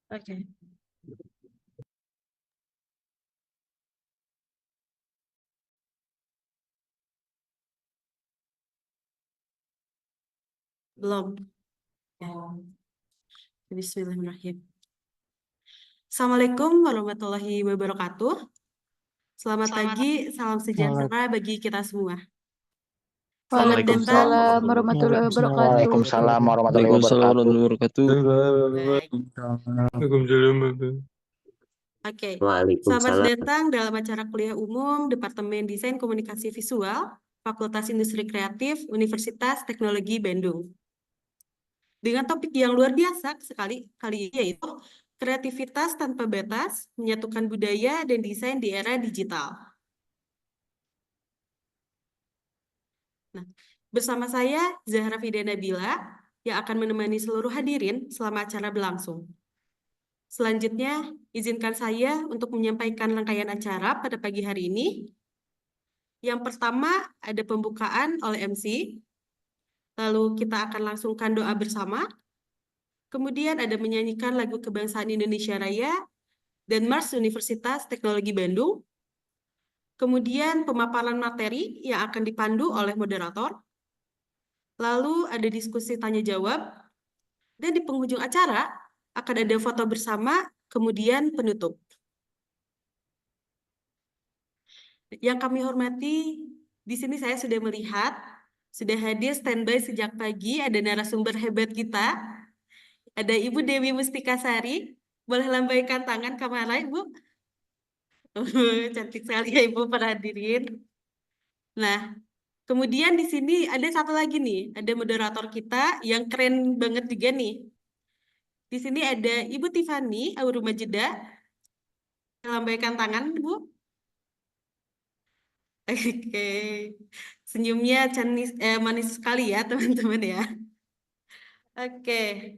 Oke. Belum. Ya. Bismillahirrahmanirrahim. Assalamualaikum warahmatullahi wabarakatuh. Selamat pagi, salam sejahtera bagi kita semua. Selamat datang. Waalaikumsalam warahmatullahi wabarakatuh. Waalaikumsalam warahmatullahi wabarakatuh. Baik. Oke. Selamat datang dalam acara kuliah umum Departemen Desain Komunikasi Visual, Fakultas Industri Kreatif, Universitas Teknologi Bandung. Dengan topik yang luar biasa sekali kali ini, yaitu kreativitas tanpa batas, menyatukan budaya dan desain di era digital. Nah, bersama saya Zahra Fida Nabila yang akan menemani seluruh hadirin selama acara berlangsung. Selanjutnya, izinkan saya untuk menyampaikan rangkaian acara pada pagi hari ini. Yang pertama, ada pembukaan oleh MC. Lalu kita akan langsungkan doa bersama. Kemudian ada menyanyikan lagu Kebangsaan Indonesia Raya dan Mars Universitas Teknologi Bandung. Kemudian pemaparan materi yang akan dipandu oleh moderator. Lalu ada diskusi tanya-jawab. Dan di penghujung acara akan ada foto bersama, kemudian penutup. Yang kami hormati, di sini saya sudah melihat, sudah hadir standby sejak pagi, ada narasumber hebat kita. Ada Ibu Dewi Mustikasari. Boleh lambaikan tangan kamera, Ibu? Cantik sekali ya Ibu para hadirin. Nah, kemudian di sini ada satu lagi nih, ada moderator kita yang keren banget juga nih. Di sini ada Ibu Tiffany Aurumajeda. Lambaikan tangan, Bu. Oke. Senyumnya manis sekali ya, teman-teman ya. Oke.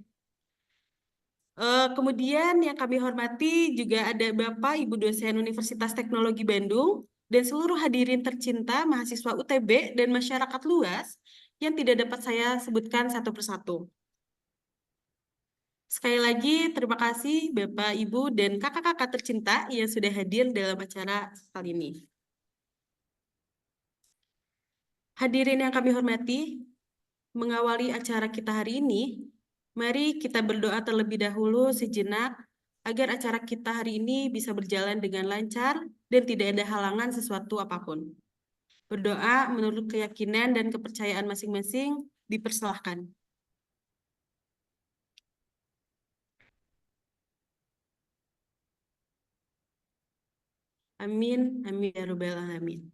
Kemudian yang kami hormati juga ada Bapak Ibu dosen Universitas Teknologi Bandung dan seluruh hadirin tercinta mahasiswa UTB dan masyarakat luas yang tidak dapat saya sebutkan satu persatu. Sekali lagi terima kasih Bapak, Ibu, dan kakak-kakak tercinta yang sudah hadir dalam acara kali ini. Hadirin yang kami hormati, mengawali acara kita hari ini, mari kita berdoa terlebih dahulu sejenak agar acara kita hari ini bisa berjalan dengan lancar dan tidak ada halangan sesuatu apapun. Berdoa menurut keyakinan dan kepercayaan masing-masing dipersilahkan. Amin, amin ya rabbal alamin.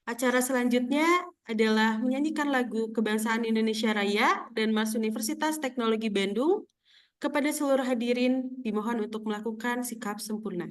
Acara selanjutnya adalah menyanyikan lagu Kebangsaan Indonesia Raya dan Mars Universitas Teknologi Bandung. Kepada seluruh hadirin, dimohon untuk melakukan sikap sempurna.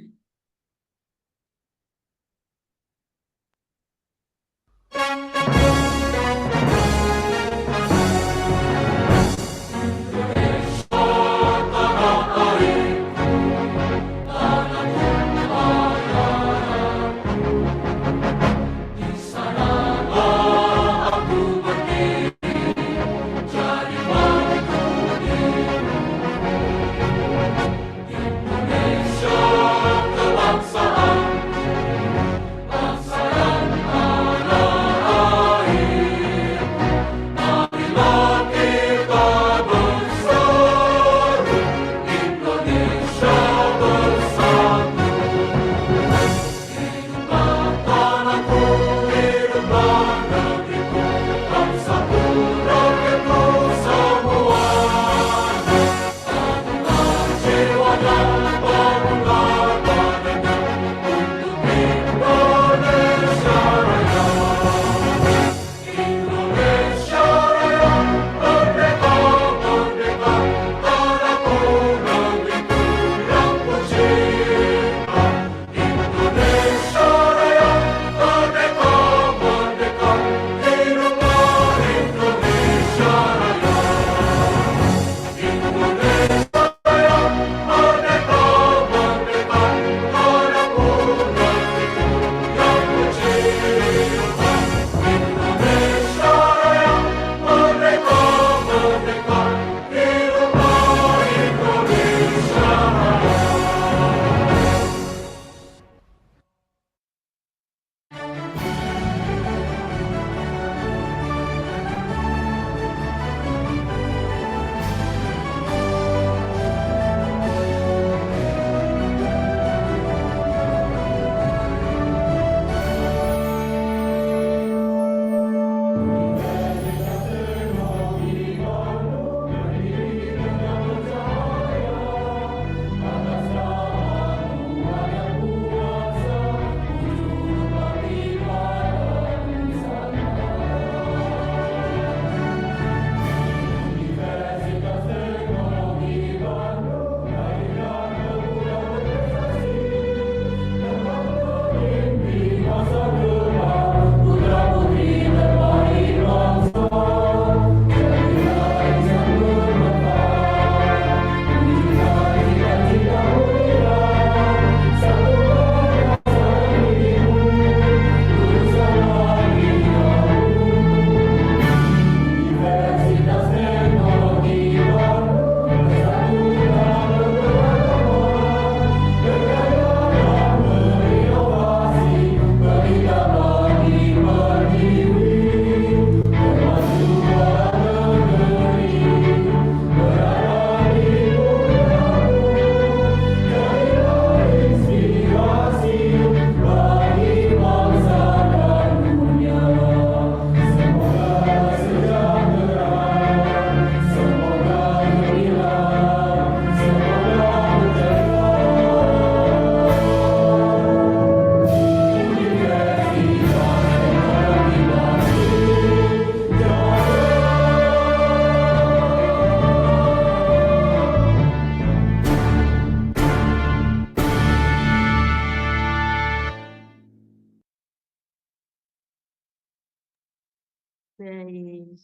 Baik.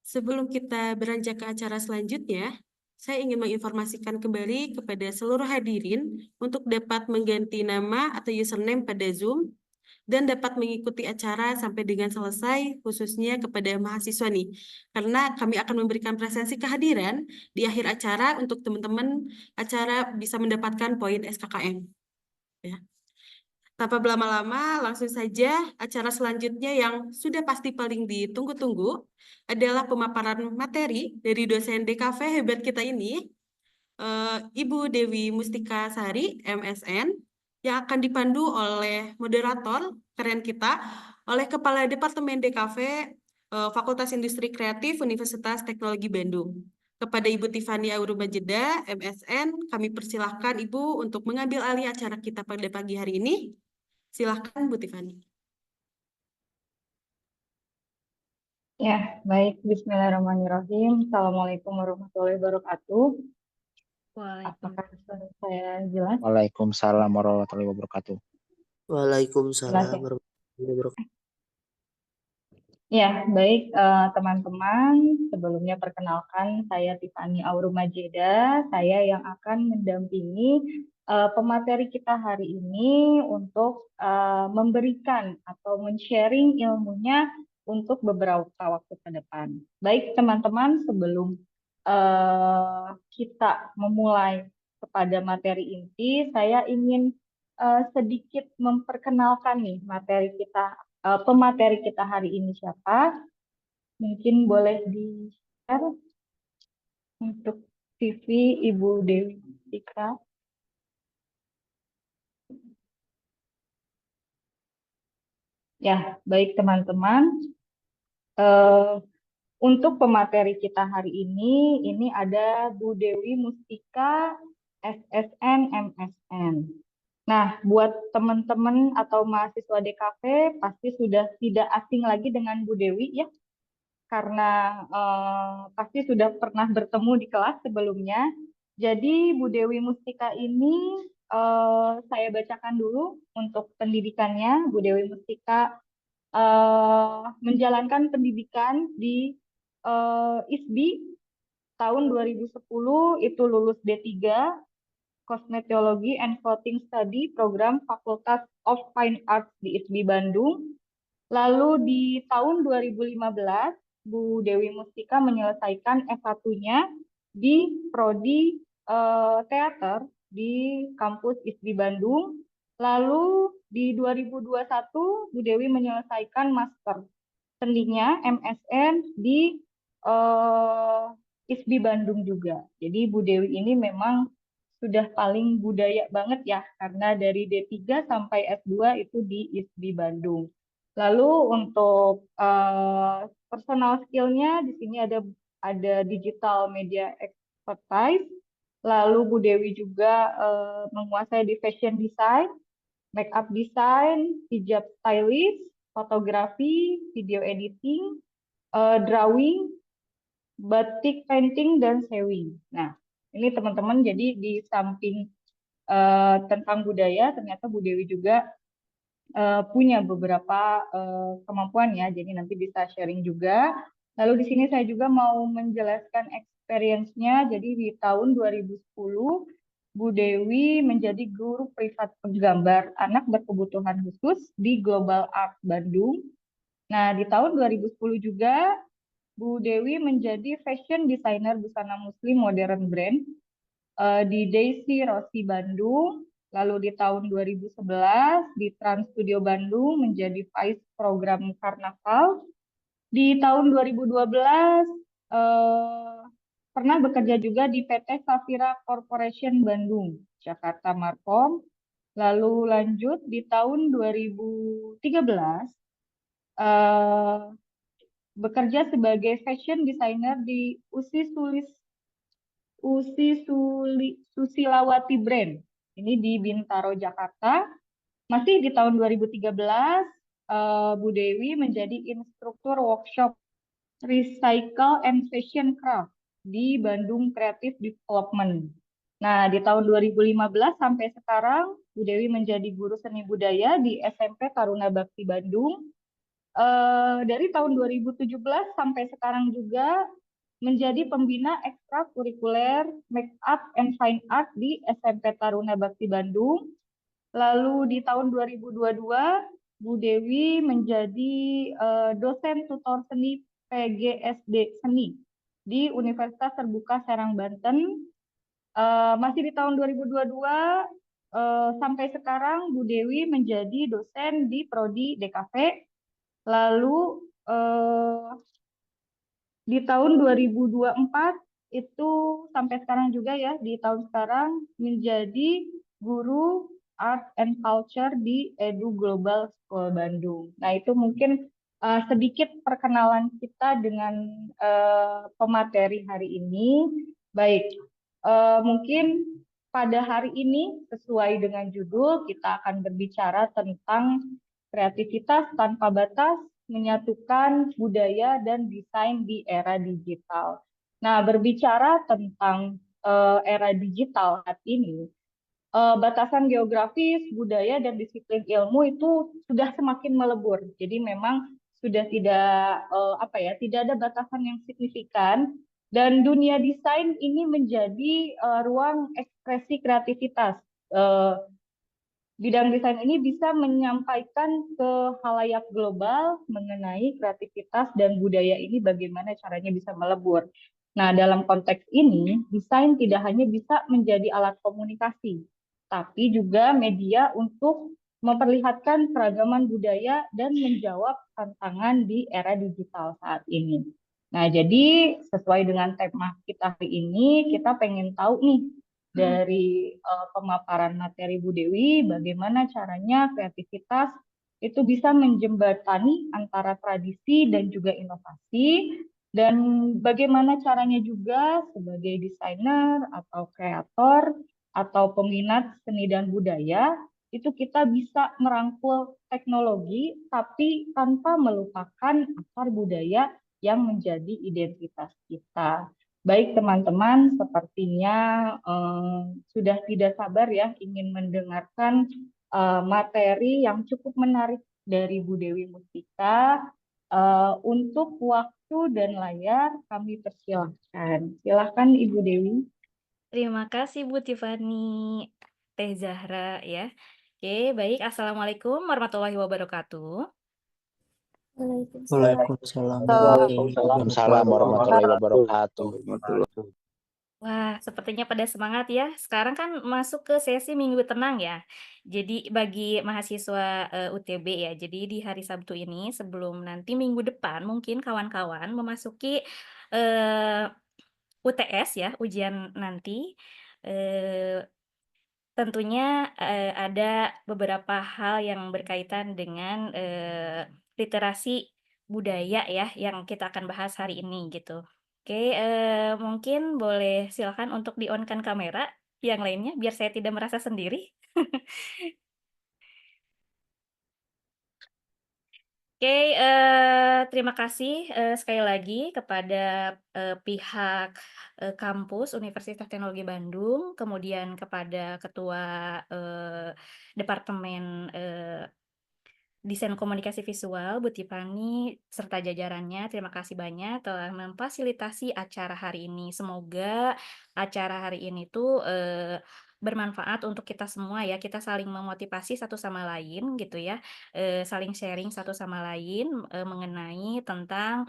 Sebelum kita beranjak ke acara selanjutnya, saya ingin menginformasikan kembali kepada seluruh hadirin untuk dapat mengganti nama atau username pada Zoom dan dapat mengikuti acara sampai dengan selesai, khususnya kepada mahasiswa nih. Karena kami akan memberikan presensi kehadiran di akhir acara untuk teman-teman acara bisa mendapatkan poin SKKM. Ya. Tanpa berlama-lama, langsung saja acara selanjutnya yang sudah pasti paling ditunggu-tunggu adalah pemaparan materi dari dosen DKV hebat kita ini, Ibu Dewi Mustika Sari, MSN, yang akan dipandu oleh moderator keren kita, oleh Kepala Departemen DKV Fakultas Industri Kreatif Universitas Teknologi Bandung. Kepada Ibu Tiffany Aurumajeda, MSN, kami persilahkan Ibu untuk mengambil alih acara kita pada pagi hari ini. Silahkan Bu Tiffany. Ya, baik. Bismillahirrahmanirrahim. Assalamualaikum warahmatullahi wabarakatuh. Apakah suara saya jelas? Waalaikumsalam warahmatullahi wabarakatuh. Waalaikumsalam Jelas ya? warahmatullahi wabarakatuh. Ya, baik teman-teman. Sebelumnya perkenalkan, saya Tiffany Aurumajeda. Saya yang akan mendampingi pemateri kita hari ini untuk memberikan atau men-sharing ilmunya untuk beberapa waktu ke depan. Baik teman-teman, sebelum kita memulai kepada materi inti, saya ingin sedikit memperkenalkan nih materi kita. Pemateri kita hari ini siapa? Mungkin boleh di-share untuk CV Ibu Dewi Mustika. Ya, baik teman-teman. Untuk pemateri kita hari ini ada Bu Dewi Mustika, SSN, MSN. Nah, buat teman-teman atau mahasiswa DKV pasti sudah tidak asing lagi dengan Bu Dewi ya, karena pasti sudah pernah bertemu di kelas sebelumnya. Jadi Bu Dewi Mustika ini saya bacakan dulu untuk pendidikannya. Bu Dewi Mustika menjalankan pendidikan di ISBI tahun 2010, itu lulus D3, Cosmetology and Clothing Study, program Fakultas of Fine Arts di ISBI Bandung. Lalu di tahun 2015, Bu Dewi Mustika menyelesaikan S1-nya di Prodi Teater di kampus ISBI Bandung. Lalu di 2021, Bu Dewi menyelesaikan Master Sendinya MSN di ISBI Bandung juga. Jadi Bu Dewi ini memang sudah paling budaya banget ya, karena dari D3 sampai S2 itu di ISBI Bandung. Lalu untuk personal skill-nya di sini ada digital media expertise. Lalu Bu Dewi juga menguasai di fashion design, makeup design, hijab stylist, fotografi, video editing, drawing, batik painting, dan sewing. Nah, ini teman-teman, jadi di samping tentang budaya, ternyata Bu Dewi juga punya beberapa kemampuan ya, jadi nanti bisa sharing juga. Lalu di sini saya juga mau menjelaskan experience-nya. Jadi di tahun 2010 Bu Dewi menjadi guru privat penggambar anak berkebutuhan khusus di Global Art Bandung. Nah, di tahun 2010 juga Bu Dewi menjadi fashion designer busana muslim modern brand di Daisy Rossi Bandung. Lalu di tahun 2011 di Trans Studio Bandung menjadi Vice Program Karnaval. Di tahun 2012 pernah bekerja juga di PT Safira Corporation Bandung, Jakarta Markom. Lalu lanjut di tahun 2013 bekerja sebagai fashion designer di Susilawati Brand. Ini di Bintaro, Jakarta. Masih di tahun 2013, Bu Dewi menjadi instruktur workshop Recycle and Fashion Craft di Bandung Creative Development. Nah, di tahun 2015 sampai sekarang, Bu Dewi menjadi guru seni budaya di SMP Taruna Bakti Bandung. dari tahun 2017 sampai sekarang juga menjadi pembina ekstrakurikuler Make Up and Fine Art di SMP Taruna Bakti Bandung. Lalu di tahun 2022, Bu Dewi menjadi dosen tutor seni PGSD Seni di Universitas Terbuka Serang, Banten. Masih di tahun 2022 sampai sekarang Bu Dewi menjadi dosen di Prodi DKV. Lalu di tahun 2024 itu sampai sekarang juga ya, di tahun sekarang menjadi guru Art and Culture di Edu Global School Bandung. Nah, itu mungkin sedikit perkenalan kita dengan pemateri hari ini. Baik, mungkin pada hari ini sesuai dengan judul kita akan berbicara tentang kreativitas tanpa batas, menyatukan budaya dan desain di era digital. Nah, berbicara tentang era digital saat ini, batasan geografis, budaya, dan disiplin ilmu itu sudah semakin melebur. Jadi memang sudah tidak tidak ada batasan yang signifikan. Dan dunia desain ini menjadi ruang ekspresi kreativitas. Bidang desain ini bisa menyampaikan ke khalayak global mengenai kreativitas dan budaya ini bagaimana caranya bisa melebur. Nah, dalam konteks ini, desain tidak hanya bisa menjadi alat komunikasi, tapi juga media untuk memperlihatkan keragaman budaya dan menjawab tantangan di era digital saat ini. Nah, jadi sesuai dengan tema kita hari ini, kita pengen tahu nih, dari pemaparan materi Bu Dewi, bagaimana caranya kreativitas itu bisa menjembatani antara tradisi dan juga inovasi, dan bagaimana caranya juga sebagai desainer atau kreator atau peminat seni dan budaya, itu kita bisa merangkul teknologi tapi tanpa melupakan akar budaya yang menjadi identitas kita. Baik teman-teman, sepertinya sudah tidak sabar ya ingin mendengarkan materi yang cukup menarik dari Bu Dewi Mustika. Untuk waktu dan layar kami persilahkan. Silahkan Ibu Dewi. Terima kasih Bu Tiffany, Teh Zahra ya. Oke, baik. Assalamualaikum warahmatullahi wabarakatuh. Waalaikumsalam. Waalaikumsalam warahmatullahi wabarakatuh. Wah, sepertinya pada semangat ya. Sekarang kan masuk ke sesi Minggu Tenang ya. Jadi bagi mahasiswa UTB ya. Jadi di hari Sabtu ini sebelum nanti minggu depan mungkin kawan-kawan memasuki UTS ya, ujian nanti. Tentunya ada beberapa hal yang berkaitan dengan literasi budaya ya yang kita akan bahas hari ini gitu. Oke, mungkin boleh silakan untuk di-on-kan kamera yang lainnya biar saya tidak merasa sendiri. Oke, terima kasih sekali lagi kepada pihak kampus Universitas Teknologi Bandung, kemudian kepada Ketua Departemen Desain Komunikasi Visual, Bu Tiffany, serta jajarannya, terima kasih banyak telah memfasilitasi acara hari ini. Semoga acara hari ini tuh bermanfaat untuk kita semua ya, kita saling memotivasi satu sama lain gitu ya, saling sharing satu sama lain mengenai tentang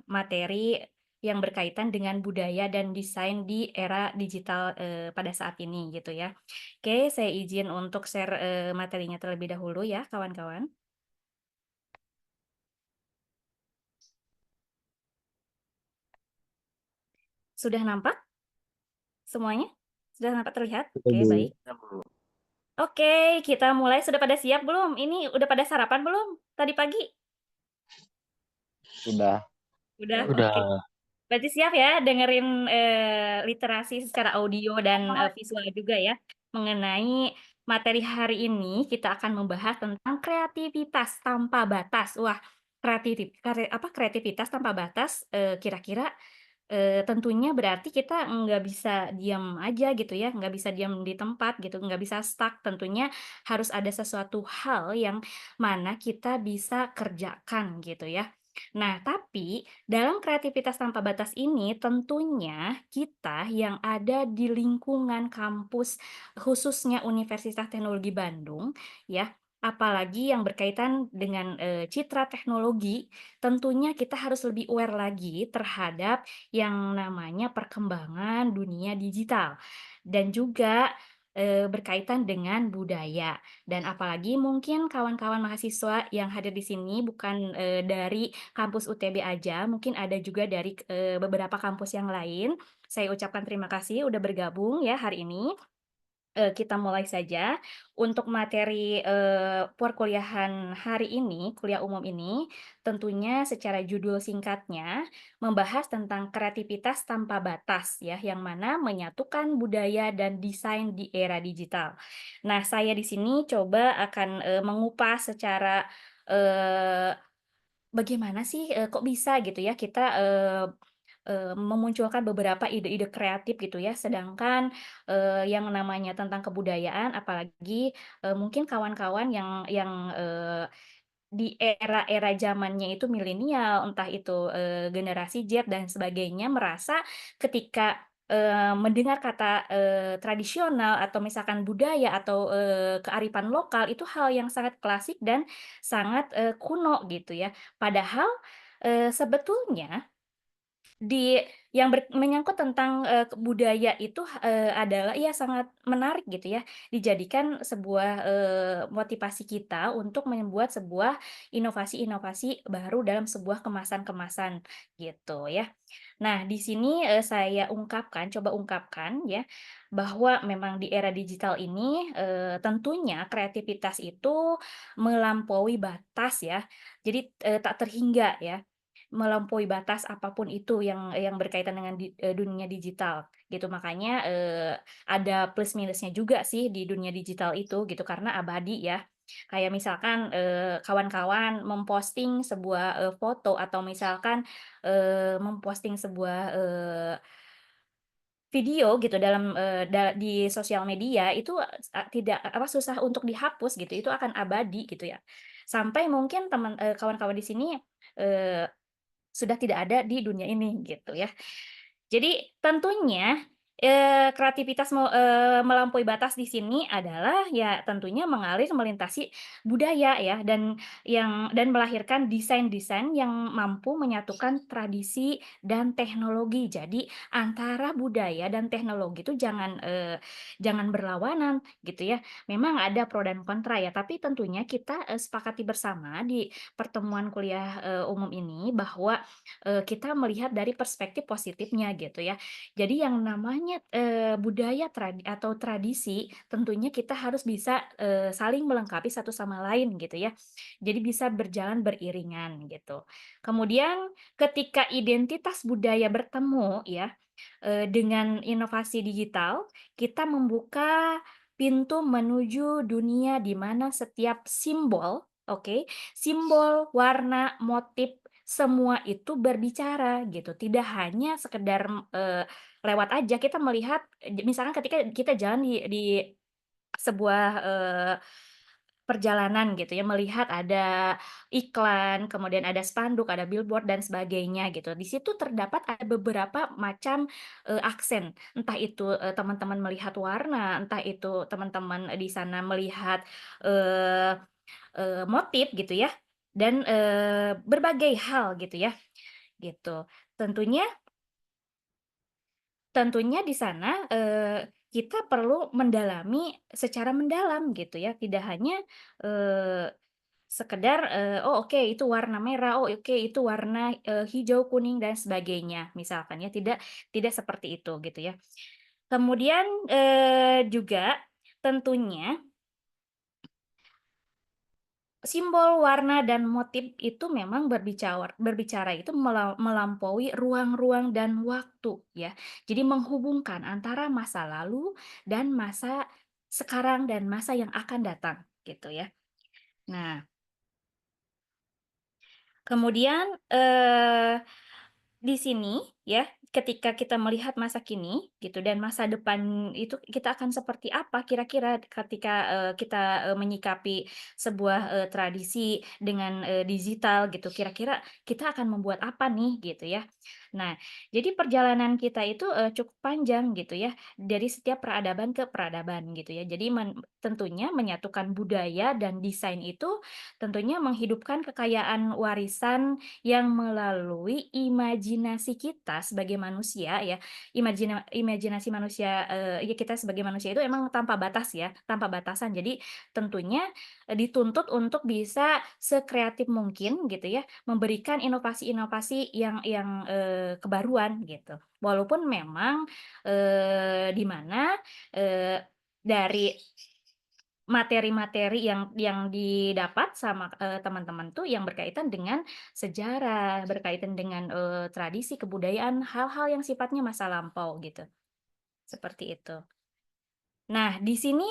materi yang berkaitan dengan budaya dan desain di era digital pada saat ini gitu ya. Oke, saya izin untuk share materinya terlebih dahulu ya, kawan-kawan. Sudah nampak semuanya? Sudah nampak terlihat? Oke, baik. Oke, kita mulai. Sudah pada siap belum? Ini udah pada sarapan belum tadi pagi? Sudah. Udah? Udah. Oke. Berarti siap ya dengerin literasi secara audio dan visual juga ya mengenai materi hari ini. Kita akan membahas tentang kreativitas tanpa batas. Wah, kreativitas tanpa batas kira-kira tentunya berarti kita nggak bisa diam aja gitu ya, nggak bisa diam di tempat gitu, nggak bisa stuck. Tentunya harus ada sesuatu hal yang mana kita bisa kerjakan gitu ya. Nah, tapi dalam kreativitas tanpa batas ini tentunya kita yang ada di lingkungan kampus, khususnya Universitas Teknologi Bandung ya, apalagi yang berkaitan dengan, citra teknologi, tentunya kita harus lebih aware lagi terhadap yang namanya perkembangan dunia digital dan juga, berkaitan dengan budaya. Dan apalagi mungkin kawan-kawan mahasiswa yang hadir di sini bukan, dari kampus UTB aja, mungkin ada juga dari, beberapa kampus yang lain. Saya ucapkan terima kasih udah bergabung ya hari ini. Kita mulai saja. Untuk materi, perkuliahan hari ini, kuliah umum ini, tentunya secara judul singkatnya membahas tentang kreativitas tanpa batas ya, yang mana menyatukan budaya dan desain di era digital. Nah, saya di sini coba akan, mengupas secara, eee, bagaimana sih, kok bisa gitu ya kita, memunculkan beberapa ide-ide kreatif gitu ya, sedangkan, yang namanya tentang kebudayaan apalagi, mungkin kawan-kawan yang, di era-era zamannya itu milenial, entah itu, generasi Z dan sebagainya merasa ketika, mendengar kata, tradisional atau misalkan budaya atau, kearifan lokal itu hal yang sangat klasik dan sangat, kuno gitu ya. Padahal, sebetulnya di yang menyangkut tentang, budaya itu, adalah ya sangat menarik gitu ya, dijadikan sebuah, motivasi kita untuk membuat sebuah inovasi-inovasi baru dalam sebuah kemasan-kemasan gitu ya. Nah di sini, saya coba ungkapkan ya, bahwa memang di era digital ini, tentunya kreativitas itu melampaui batas ya, jadi, tak terhingga ya. Melampaui batas apapun itu yang berkaitan dengan dunia digital, gitu. Makanya, ada plus minusnya juga sih di dunia digital itu, gitu, karena abadi ya. Kayak misalkan, kawan-kawan memposting sebuah, foto atau misalkan, memposting sebuah, video gitu dalam, di sosial media itu, tidak susah untuk dihapus gitu, itu akan abadi gitu ya. Sampai mungkin kawan-kawan di sini, eee sudah tidak ada di dunia ini gitu ya. Jadi tentunya, kreativitas melampaui batas di sini adalah ya tentunya mengalir melintasi budaya ya dan melahirkan desain-desain yang mampu menyatukan tradisi dan teknologi. Jadi antara budaya dan teknologi itu jangan berlawanan gitu ya. Memang ada pro dan kontra ya, tapi tentunya kita, sepakati bersama di pertemuan kuliah, umum ini bahwa kita melihat dari perspektif positifnya gitu ya. Jadi yang namanya, budaya atau tradisi tentunya kita harus bisa, saling melengkapi satu sama lain gitu ya. Jadi bisa berjalan beriringan gitu. Kemudian ketika identitas budaya bertemu ya, dengan inovasi digital, kita membuka pintu menuju dunia di mana setiap simbol, oke, simbol, warna, motif, semua itu berbicara gitu. Tidak hanya sekedar, lewat aja kita melihat misalkan ketika kita jalan di sebuah, perjalanan gitu ya, melihat ada iklan, kemudian ada spanduk, ada billboard dan sebagainya gitu. Di situ terdapat ada beberapa macam, aksen, entah itu, teman-teman melihat warna, entah itu teman-teman di sana melihat, eee motif gitu ya, dan, berbagai hal gitu ya, gitu. Tentunya tentunya di sana, kita perlu mendalami secara mendalam gitu ya, tidak hanya, eee, sekedar, "Oh oke itu warna merah, oh oke itu warna, hijau, kuning," dan sebagainya misalkan ya, tidak seperti itu gitu ya. Kemudian, juga tentunya simbol, warna, dan motif itu memang berbicara itu melampaui ruang-ruang dan waktu ya. Jadi menghubungkan antara masa lalu dan masa sekarang dan masa yang akan datang gitu ya. Nah, kemudian, di sini ya, ketika kita melihat masa kini gitu dan masa depan itu kita akan seperti apa kira-kira ketika, kita, menyikapi sebuah, tradisi dengan, digital gitu, kira-kira kita akan membuat apa nih gitu ya. Nah, jadi perjalanan kita itu, cukup panjang gitu ya, dari setiap peradaban ke peradaban gitu ya. Jadi tentunya menyatukan budaya dan desain itu tentunya menghidupkan kekayaan warisan yang melalui imajinasi kita sebagai manusia ya, imajinasi manusia, ya kita sebagai manusia itu emang tanpa batas ya, tanpa batasan. Jadi tentunya, dituntut untuk bisa sekreatif mungkin gitu ya, memberikan inovasi-inovasi kebaruan gitu. Walaupun memang, di mana, dari materi-materi yang didapat sama, teman-teman tuh yang berkaitan dengan sejarah, berkaitan dengan, tradisi, kebudayaan, hal-hal yang sifatnya masa lampau gitu, seperti itu. Nah, di sini,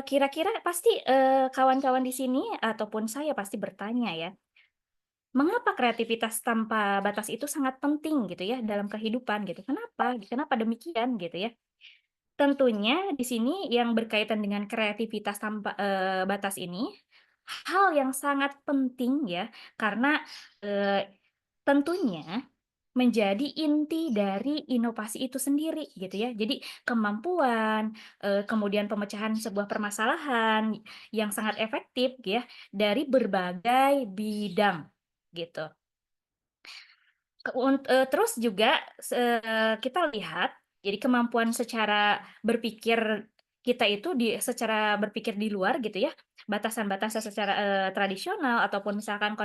kira-kira pasti, kawan-kawan di sini ataupun saya pasti bertanya ya, mengapa kreativitas tanpa batas itu sangat penting gitu ya dalam kehidupan gitu, kenapa? Kenapa demikian gitu ya? Tentunya di sini yang berkaitan dengan kreativitas tanpa, batas ini, hal yang sangat penting ya, karena, eee, tentunya menjadi inti dari inovasi itu sendiri gitu ya. Jadi kemampuan, kemudian pemecahan sebuah permasalahan yang sangat efektif ya, dari berbagai bidang gitu. Terus juga kita lihat, jadi kemampuan secara berpikir kita itu secara berpikir di luar gitu ya, batasan-batasan secara, tradisional ataupun misalkan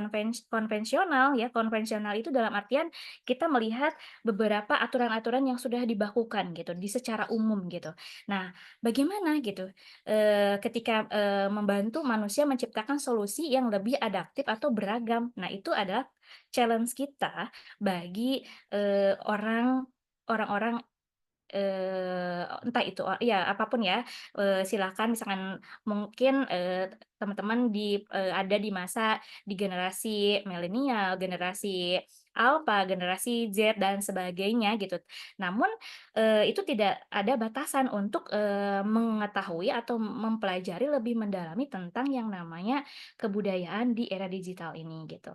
konvensional ya, konvensional itu dalam artian kita melihat beberapa aturan-aturan yang sudah dibakukan gitu, secara umum gitu. Nah, bagaimana gitu, ketika, membantu manusia menciptakan solusi yang lebih adaptif atau beragam. Nah, itu adalah challenge kita bagi, orang-orang, entah itu ya apapun ya, silakan misalkan mungkin, teman-teman ada di masa di generasi milenial, generasi alpha, generasi Z dan sebagainya gitu. Namun, itu tidak ada batasan untuk, mengetahui atau mempelajari lebih mendalami tentang yang namanya kebudayaan di era digital ini gitu.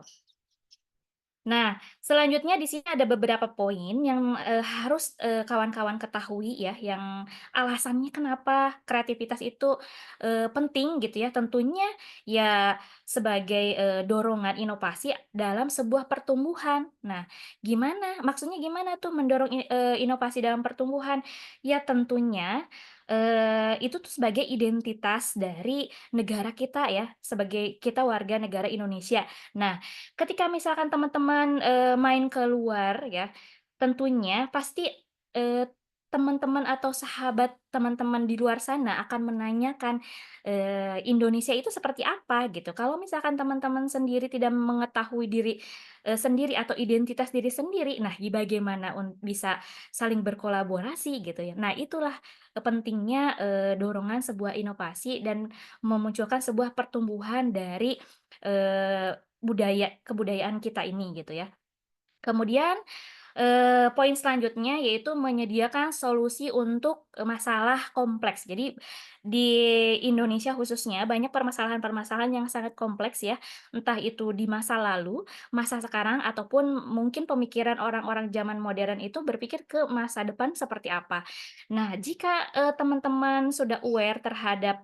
Nah, selanjutnya di sini ada beberapa poin yang, harus, kawan-kawan ketahui ya, yang alasannya kenapa kreativitas itu, penting gitu ya. Tentunya ya sebagai, dorongan inovasi dalam sebuah pertumbuhan. Nah, maksudnya gimana tuh mendorong inovasi dalam pertumbuhan? Ya tentunya, itu tuh sebagai identitas dari negara kita ya, sebagai kita warga negara Indonesia. Nah, ketika misalkan teman-teman, main keluar ya, tentunya pasti, eee, teman-teman atau sahabat teman-teman di luar sana akan menanyakan, Indonesia itu seperti apa gitu. Kalau misalkan teman-teman sendiri tidak mengetahui diri, sendiri atau identitas diri sendiri, nah bagaimana bisa saling berkolaborasi gitu ya. Nah itulah, pentingnya, dorongan sebuah inovasi dan memunculkan sebuah pertumbuhan dari, kebudayaan kita ini gitu ya. Kemudian, poin selanjutnya yaitu menyediakan solusi untuk, masalah kompleks. Jadi di Indonesia khususnya banyak permasalahan-permasalahan yang sangat kompleks ya, entah itu di masa lalu, masa sekarang, ataupun mungkin pemikiran orang-orang zaman modern itu berpikir ke masa depan seperti apa. Nah, jika, teman-teman sudah aware terhadap,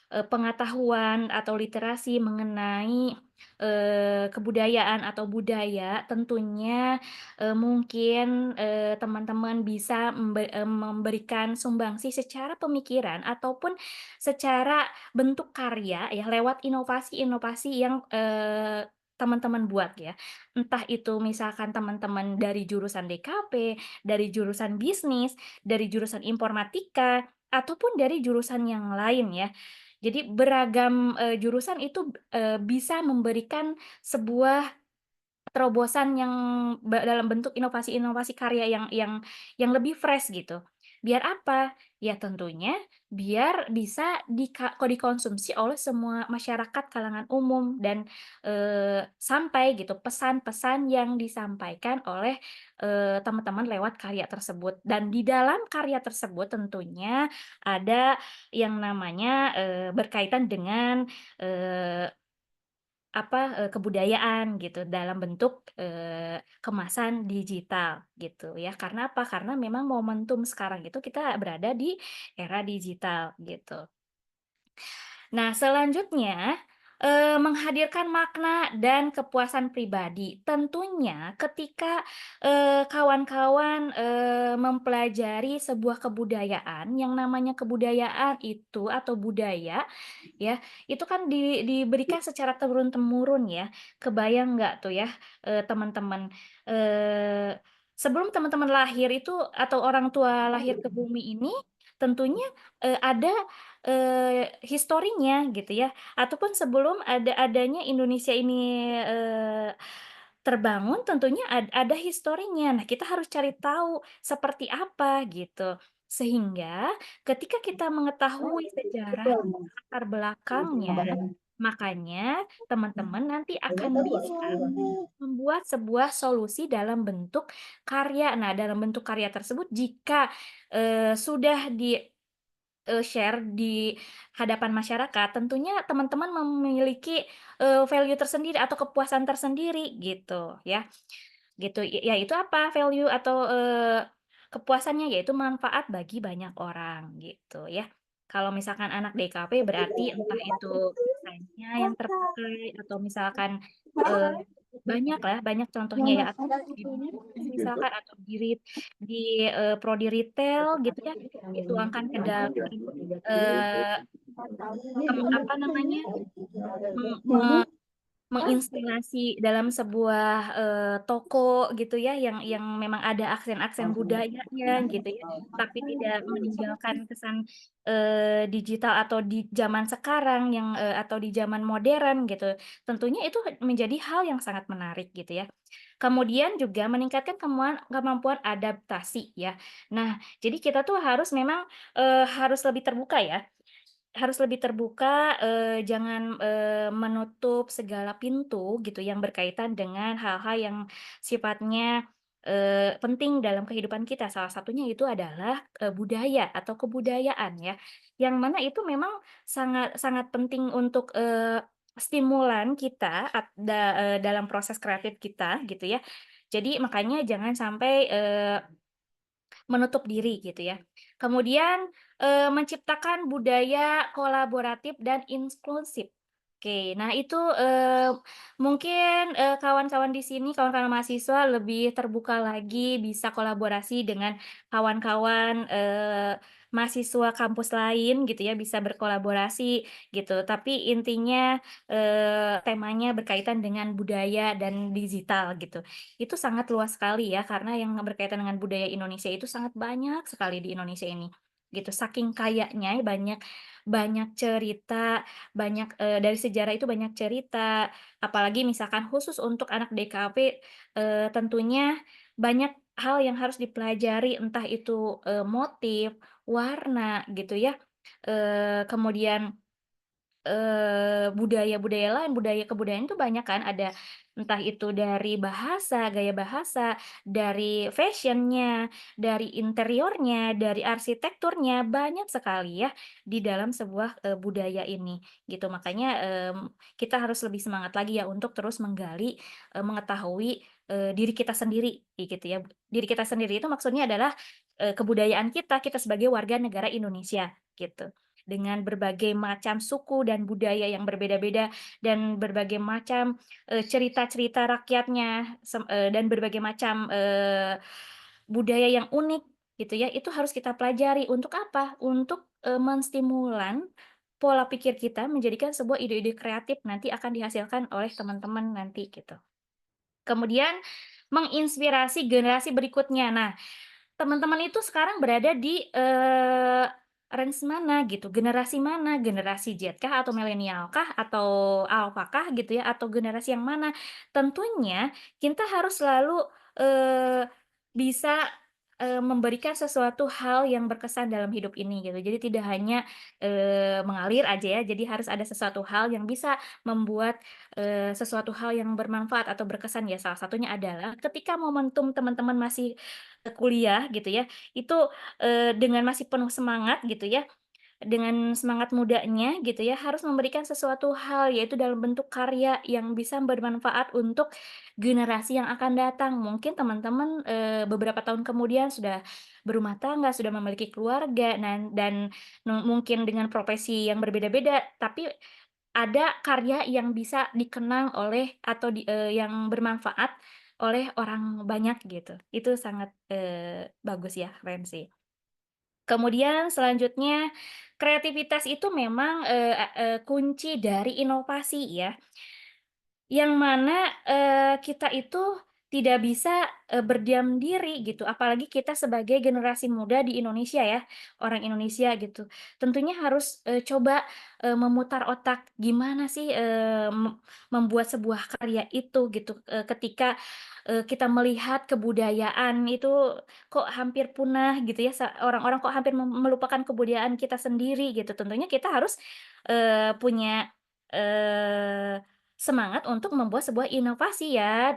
pengetahuan atau literasi mengenai, kebudayaan atau budaya, tentunya, mungkin, teman-teman bisa memberikan sumbangsi secara pemikiran ataupun secara bentuk karya ya, lewat inovasi-inovasi yang, teman-teman buat ya. Entah itu misalkan teman-teman dari jurusan DKP, dari jurusan bisnis, dari jurusan informatika, ataupun dari jurusan yang lain ya. Jadi beragam, jurusan itu, bisa memberikan sebuah terobosan yang dalam bentuk inovasi-inovasi karya yang lebih fresh gitu. Biar apa? Ya tentunya biar bisa dikonsumsi oleh semua masyarakat kalangan umum dan sampai gitu pesan-pesan yang disampaikan oleh teman-teman lewat karya tersebut. Dan di dalam karya tersebut tentunya ada yang namanya berkaitan dengan eh, kebudayaan gitu dalam bentuk kemasan digital gitu ya. Karena apa? Karena memang momentum sekarang itu kita berada di era digital gitu. Nah, selanjutnya, menghadirkan makna dan kepuasan pribadi. Tentunya ketika, kawan-kawan, mempelajari sebuah kebudayaan, yang namanya kebudayaan itu atau budaya, ya, itu kan diberikan secara turun-temurun ya. Kebayang nggak tuh ya, teman-teman, sebelum teman-teman lahir itu atau orang tua lahir ke bumi ini, tentunya, ada historinya gitu ya, ataupun sebelum adanya Indonesia ini, terbangun tentunya ada historinya. Nah, kita harus cari tahu seperti apa gitu. Sehingga ketika kita mengetahui sejarah latar belakangnya, makanya teman-teman nanti akan bisa membuat sebuah solusi dalam bentuk karya. Nah, dalam bentuk karya tersebut jika, sudah share di hadapan masyarakat, tentunya teman-teman memiliki, value tersendiri atau kepuasan tersendiri gitu ya. Gitu, yaitu apa value atau, kepuasannya, yaitu manfaat bagi banyak orang gitu ya. Kalau misalkan anak DKP berarti entah itu desainnya yang terpakai atau misalkan, eee, banyaklah, banyak contohnya ya, atau di bisnis misalkan atau prodi retail gitu ya, dituangkan ke dalam, eee, apa namanya, meng me menginstalasi dalam sebuah, toko gitu ya, yang memang ada aksen-aksen budayanya gitu ya, tapi tidak meninggalkan kesan, digital atau di zaman sekarang yang, atau di zaman modern gitu. Tentunya itu menjadi hal yang sangat menarik gitu ya. Kemudian juga meningkatkan kemampuan adaptasi ya. Nah, jadi kita tuh harus memang, harus lebih terbuka ya. Harus lebih terbuka, jangan, menutup segala pintu gitu yang berkaitan dengan hal-hal yang sifatnya, penting dalam kehidupan kita. Salah satunya itu adalah, budaya atau kebudayaan ya, yang mana itu memang sangat sangat penting untuk, stimulan kita dalam proses kreatif kita gitu ya. Jadi makanya jangan sampai, menutup diri gitu ya. Kemudian, menciptakan budaya kolaboratif dan inklusif. Oke, nah itu, mungkin, kawan-kawan di sini, kawan-kawan mahasiswa lebih terbuka lagi, bisa kolaborasi dengan kawan-kawan, mahasiswa kampus lain gitu ya, bisa berkolaborasi gitu. Tapi intinya, temanya berkaitan dengan budaya dan digital gitu. Itu sangat luas sekali ya, karena yang berkaitan dengan budaya Indonesia itu sangat banyak sekali di Indonesia ini, gitu. Saking kayanya banyak banyak cerita, banyak, dari sejarah itu banyak cerita, apalagi misalkan khusus untuk anak DKP, tentunya banyak hal yang harus dipelajari, entah itu, motif, warna, gitu ya, kemudian budaya-budaya lain, budaya kebudayaan itu banyak kan, ada entah itu dari bahasa, gaya bahasa, dari fashion-nya, dari interiornya, dari arsitekturnya, banyak sekali ya di dalam sebuah, budaya ini, gitu. Makanya, kita harus lebih semangat lagi ya untuk terus menggali, mengetahui, diri kita sendiri, gitu ya. Diri kita sendiri itu maksudnya adalah, kebudayaan kita, kita sebagai warga negara Indonesia, gitu. Dengan berbagai macam suku dan budaya yang berbeda-beda dan berbagai macam, cerita-cerita rakyatnya dan berbagai macam, budaya yang unik gitu ya, itu harus kita pelajari untuk apa? Untuk, menstimulan pola pikir kita menjadikan sebuah ide-ide kreatif nanti akan dihasilkan oleh teman-teman nanti gitu. Kemudian menginspirasi generasi berikutnya. Nah, teman-teman itu sekarang berada di, range mana gitu, generasi mana, generasi Z kah atau milenial kah atau alpha kah gitu ya, atau generasi yang mana. Tentunya kita harus selalu, bisa memberikan sesuatu hal yang berkesan dalam hidup ini gitu. Jadi tidak hanya mengalir aja ya, jadi harus ada sesuatu hal yang bisa membuat sesuatu hal yang bermanfaat atau berkesan ya. Salah satunya adalah ketika momentum teman-teman masih kuliah gitu ya, itu dengan masih penuh semangat gitu ya, dengan semangat mudanya gitu ya, harus memberikan sesuatu hal, yaitu dalam bentuk karya yang bisa bermanfaat untuk generasi yang akan datang. Mungkin teman-teman, beberapa tahun kemudian sudah berumah tangga, sudah memiliki keluarga, dan mungkin dengan profesi yang berbeda-beda, tapi ada karya yang bisa dikenang oleh atau yang bermanfaat oleh orang banyak gitu. Itu sangat, bagus ya, keren sih. Kemudian selanjutnya, kreativitas itu memang, kunci dari inovasi ya, yang mana, kita itu tidak bisa, berdiam diri gitu, apalagi kita sebagai generasi muda di Indonesia ya, orang Indonesia gitu. Tentunya harus, coba, memutar otak, gimana sih, membuat sebuah karya itu gitu, ketika, kita melihat kebudayaan itu kok hampir punah gitu ya, orang-orang kok hampir melupakan kebudayaan kita sendiri gitu. Tentunya kita harus, punya, eee semangat untuk membuat sebuah inovasi ya,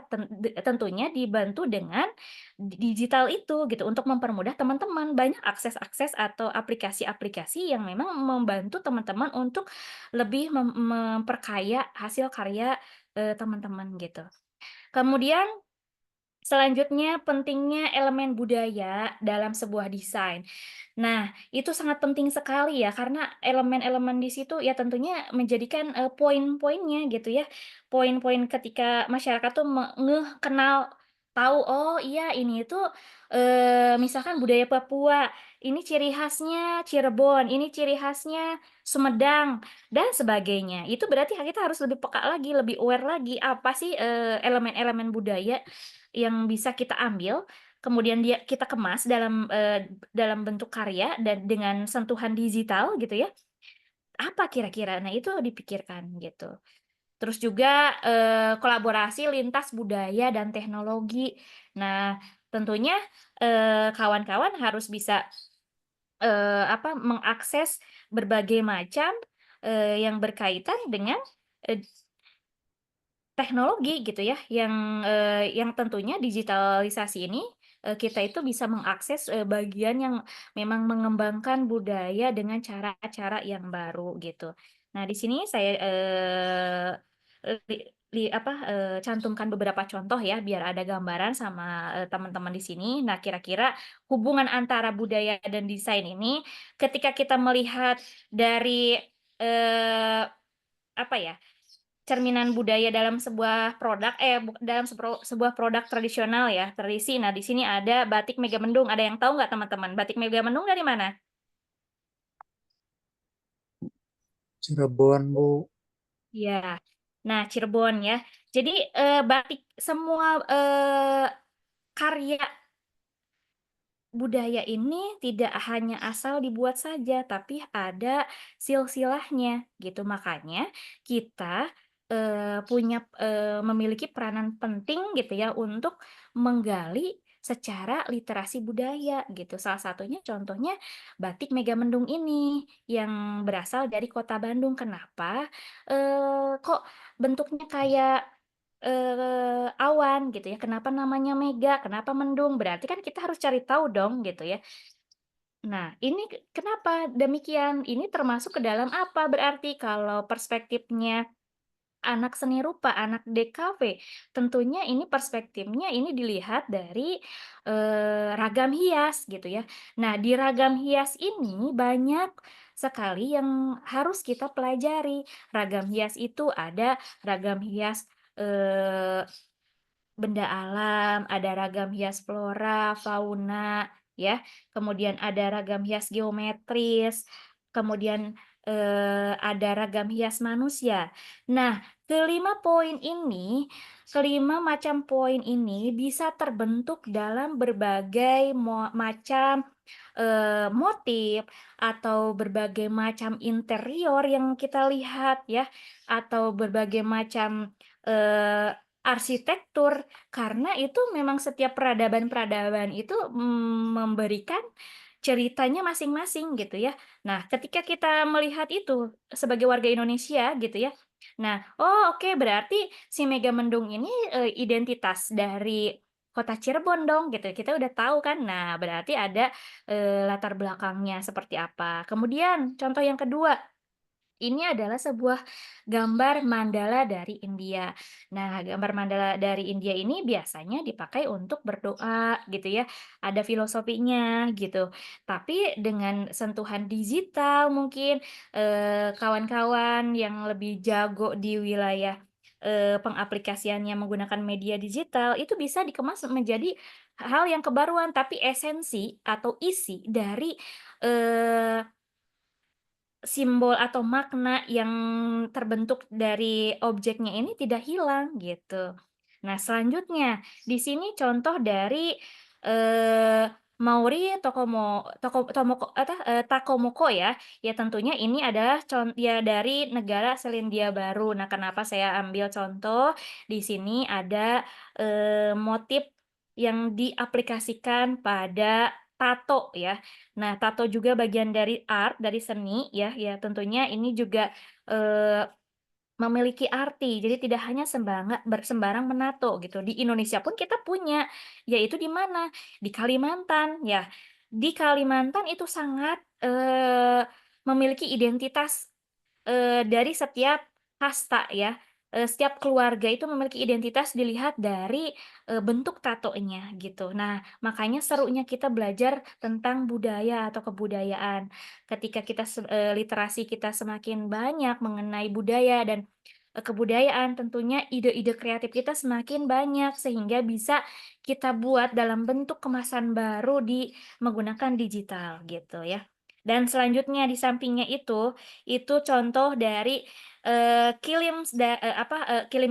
tentunya dibantu dengan digital itu gitu, untuk mempermudah teman-teman. Banyak akses-akses atau aplikasi-aplikasi yang memang membantu teman-teman untuk lebih memperkaya hasil karya, teman-teman gitu. Kemudian selanjutnya pentingnya elemen budaya dalam sebuah desain. Nah, itu sangat penting sekali ya, karena elemen-elemen di situ ya tentunya menjadikan, poin-poinnya gitu ya. Poin-poin ketika masyarakat tuh kenal, tahu, oh iya ini itu, misalkan budaya Papua, ini ciri khasnya Cirebon, ini ciri khasnya Sumedang, dan sebagainya. Itu berarti kita harus lebih peka lagi, lebih aware lagi, apa sih, elemen-elemen budaya yang bisa kita ambil, kemudian kita kemas dalam bentuk karya dan dengan sentuhan digital gitu ya, apa kira-kira? Nah, itu dipikirkan gitu. Terus juga, kolaborasi lintas budaya dan teknologi. Nah, tentunya, kawan-kawan harus bisa, mengakses berbagai macam, yang berkaitan dengan, eee teknologi gitu ya, yang tentunya digitalisasi ini, kita itu bisa mengakses, bagian yang memang mengembangkan budaya dengan cara-cara yang baru gitu. Nah, di sini saya, li li apa, cantumkan beberapa contoh ya, biar ada gambaran sama, teman-teman di sini. Nah, kira-kira hubungan antara budaya dan desain ini ketika kita melihat dari, eee, apa ya, cerminan budaya dalam sebuah produk dalam sebuah produk tradisional ya, tradisi. Nah, di sini ada batik Megamendung, ada yang tahu nggak teman-teman? Batik Megamendung dari mana? Cirebon, Bu. Iya. Nah, Cirebon ya. Jadi, batik semua, karya budaya ini tidak hanya asal dibuat saja, tapi ada silsilahnya gitu. Makanya kita, memiliki peranan penting gitu ya untuk menggali secara literasi budaya gitu. Salah satunya contohnya batik Megamendung ini yang berasal dari kota Bandung. Kenapa? Kok bentuknya kayak awan gitu ya, kenapa namanya Mega, kenapa mendung, berarti kan kita harus cari tahu dong gitu ya. Nah, ini kenapa demikian? Ini termasuk ke dalam apa berarti kalau perspektifnya anak seni rupa, anak DKV, tentunya ini perspektifnya ini dilihat dari, ragam hias gitu ya. Nah, di ragam hias ini banyak sekali yang harus kita pelajari. Ragam hias itu ada ragam hias, eee benda alam, ada ragam hias flora, fauna, ya. Kemudian ada ragam hias geometris, kemudian, ada ragam hias manusia. Nah, kelima macam poin ini bisa terbentuk dalam berbagai macam, motif atau berbagai macam interior yang kita lihat ya, atau berbagai macam, arsitektur, karena itu memang setiap peradaban-peradaban itu memberikan ceritanya masing-masing gitu ya. Nah, ketika kita melihat itu sebagai warga Indonesia gitu ya. Nah, oh oke berarti si Megamendung ini identitas dari kota Cirebon dong gitu. Kita udah tahu kan. Nah, berarti ada latar belakangnya seperti apa. Kemudian contoh yang kedua, ini adalah sebuah gambar mandala dari India. Nah, gambar mandala dari India ini biasanya dipakai untuk berdoa gitu ya. Ada filosofinya gitu. Tapi dengan sentuhan digital mungkin kawan-kawan yang lebih jago di wilayah pengaplikasiannya menggunakan media digital itu bisa dikemas menjadi hal yang kebaruan, tapi esensi atau isi dari eh, simbol atau makna yang terbentuk dari objeknya ini tidak hilang gitu. Nah, selanjutnya di sini contoh dari Maori Takomoko ya. Ya tentunya ini adalah ya dari negara Selandia Baru. Nah, kenapa saya ambil contoh? Di sini ada motif yang diaplikasikan pada tato ya. Nah, tato juga bagian dari art, dari seni ya, ya tentunya ini juga memiliki arti. Jadi tidak hanya sembarang menato gitu. Di Indonesia pun kita punya, yaitu di mana? Di Kalimantan ya. Di Kalimantan itu sangat memiliki identitas dari setiap kasta ya. Setiap keluarga itu memiliki identitas dilihat dari bentuk tatonya gitu. Nah, makanya serunya kita belajar tentang budaya atau kebudayaan. Ketika kita literasi kita semakin banyak mengenai budaya dan kebudayaan, tentunya ide-ide kreatif kita semakin banyak sehingga bisa kita buat dalam bentuk kemasan baru menggunakan digital gitu ya. Dan selanjutnya di sampingnya itu contoh dari kilim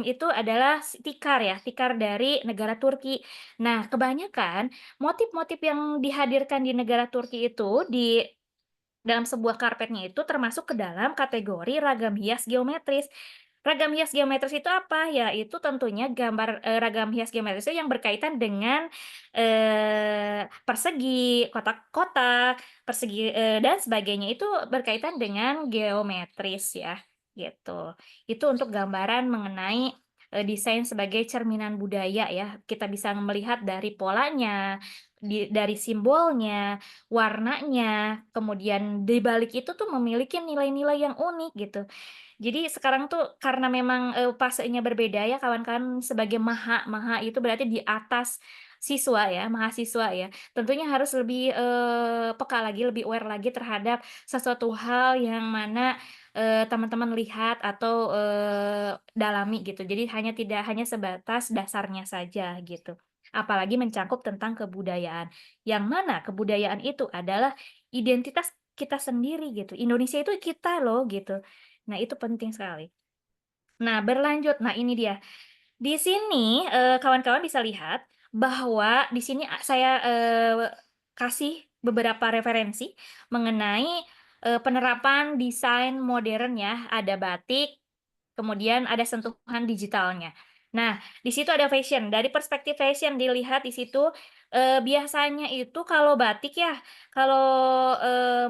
itu adalah tikar ya, tikar dari negara Turki. Nah, kebanyakan motif-motif yang dihadirkan di negara Turki itu di dalam sebuah karpetnya itu termasuk ke dalam kategori ragam hias geometris. Ragam hias geometris itu apa? Ya, itu tentunya ragam hias geometris itu yang berkaitan dengan persegi, kotak-kotak, persegi dan sebagainya itu berkaitan dengan geometris ya, gitu. Itu untuk gambaran mengenai desain sebagai cerminan budaya ya. Kita bisa melihat dari polanya, dari simbolnya, warnanya, kemudian di balik itu tuh memiliki nilai-nilai yang unik gitu. Jadi sekarang tuh karena memang fasenya berbeda ya kawan-kawan, sebagai maha itu berarti di atas siswa ya, mahasiswa ya. Tentunya harus lebih peka lagi, lebih aware lagi terhadap sesuatu hal yang mana teman-teman lihat atau dalami gitu. Jadi tidak hanya sebatas dasarnya saja gitu. Apalagi mencangkup tentang kebudayaan. Yang mana kebudayaan itu adalah identitas kita sendiri gitu. Indonesia itu kita loh gitu. Nah, itu penting sekali. Nah, berlanjut. Nah, ini dia. Di sini kawan-kawan bisa lihat bahwa di sini saya kasih beberapa referensi mengenai penerapan desain modern ya. Ada batik, kemudian ada sentuhan digitalnya. Nah, di situ ada fashion. Dari perspektif fashion dilihat di situ biasanya itu kalau batik ya, kalau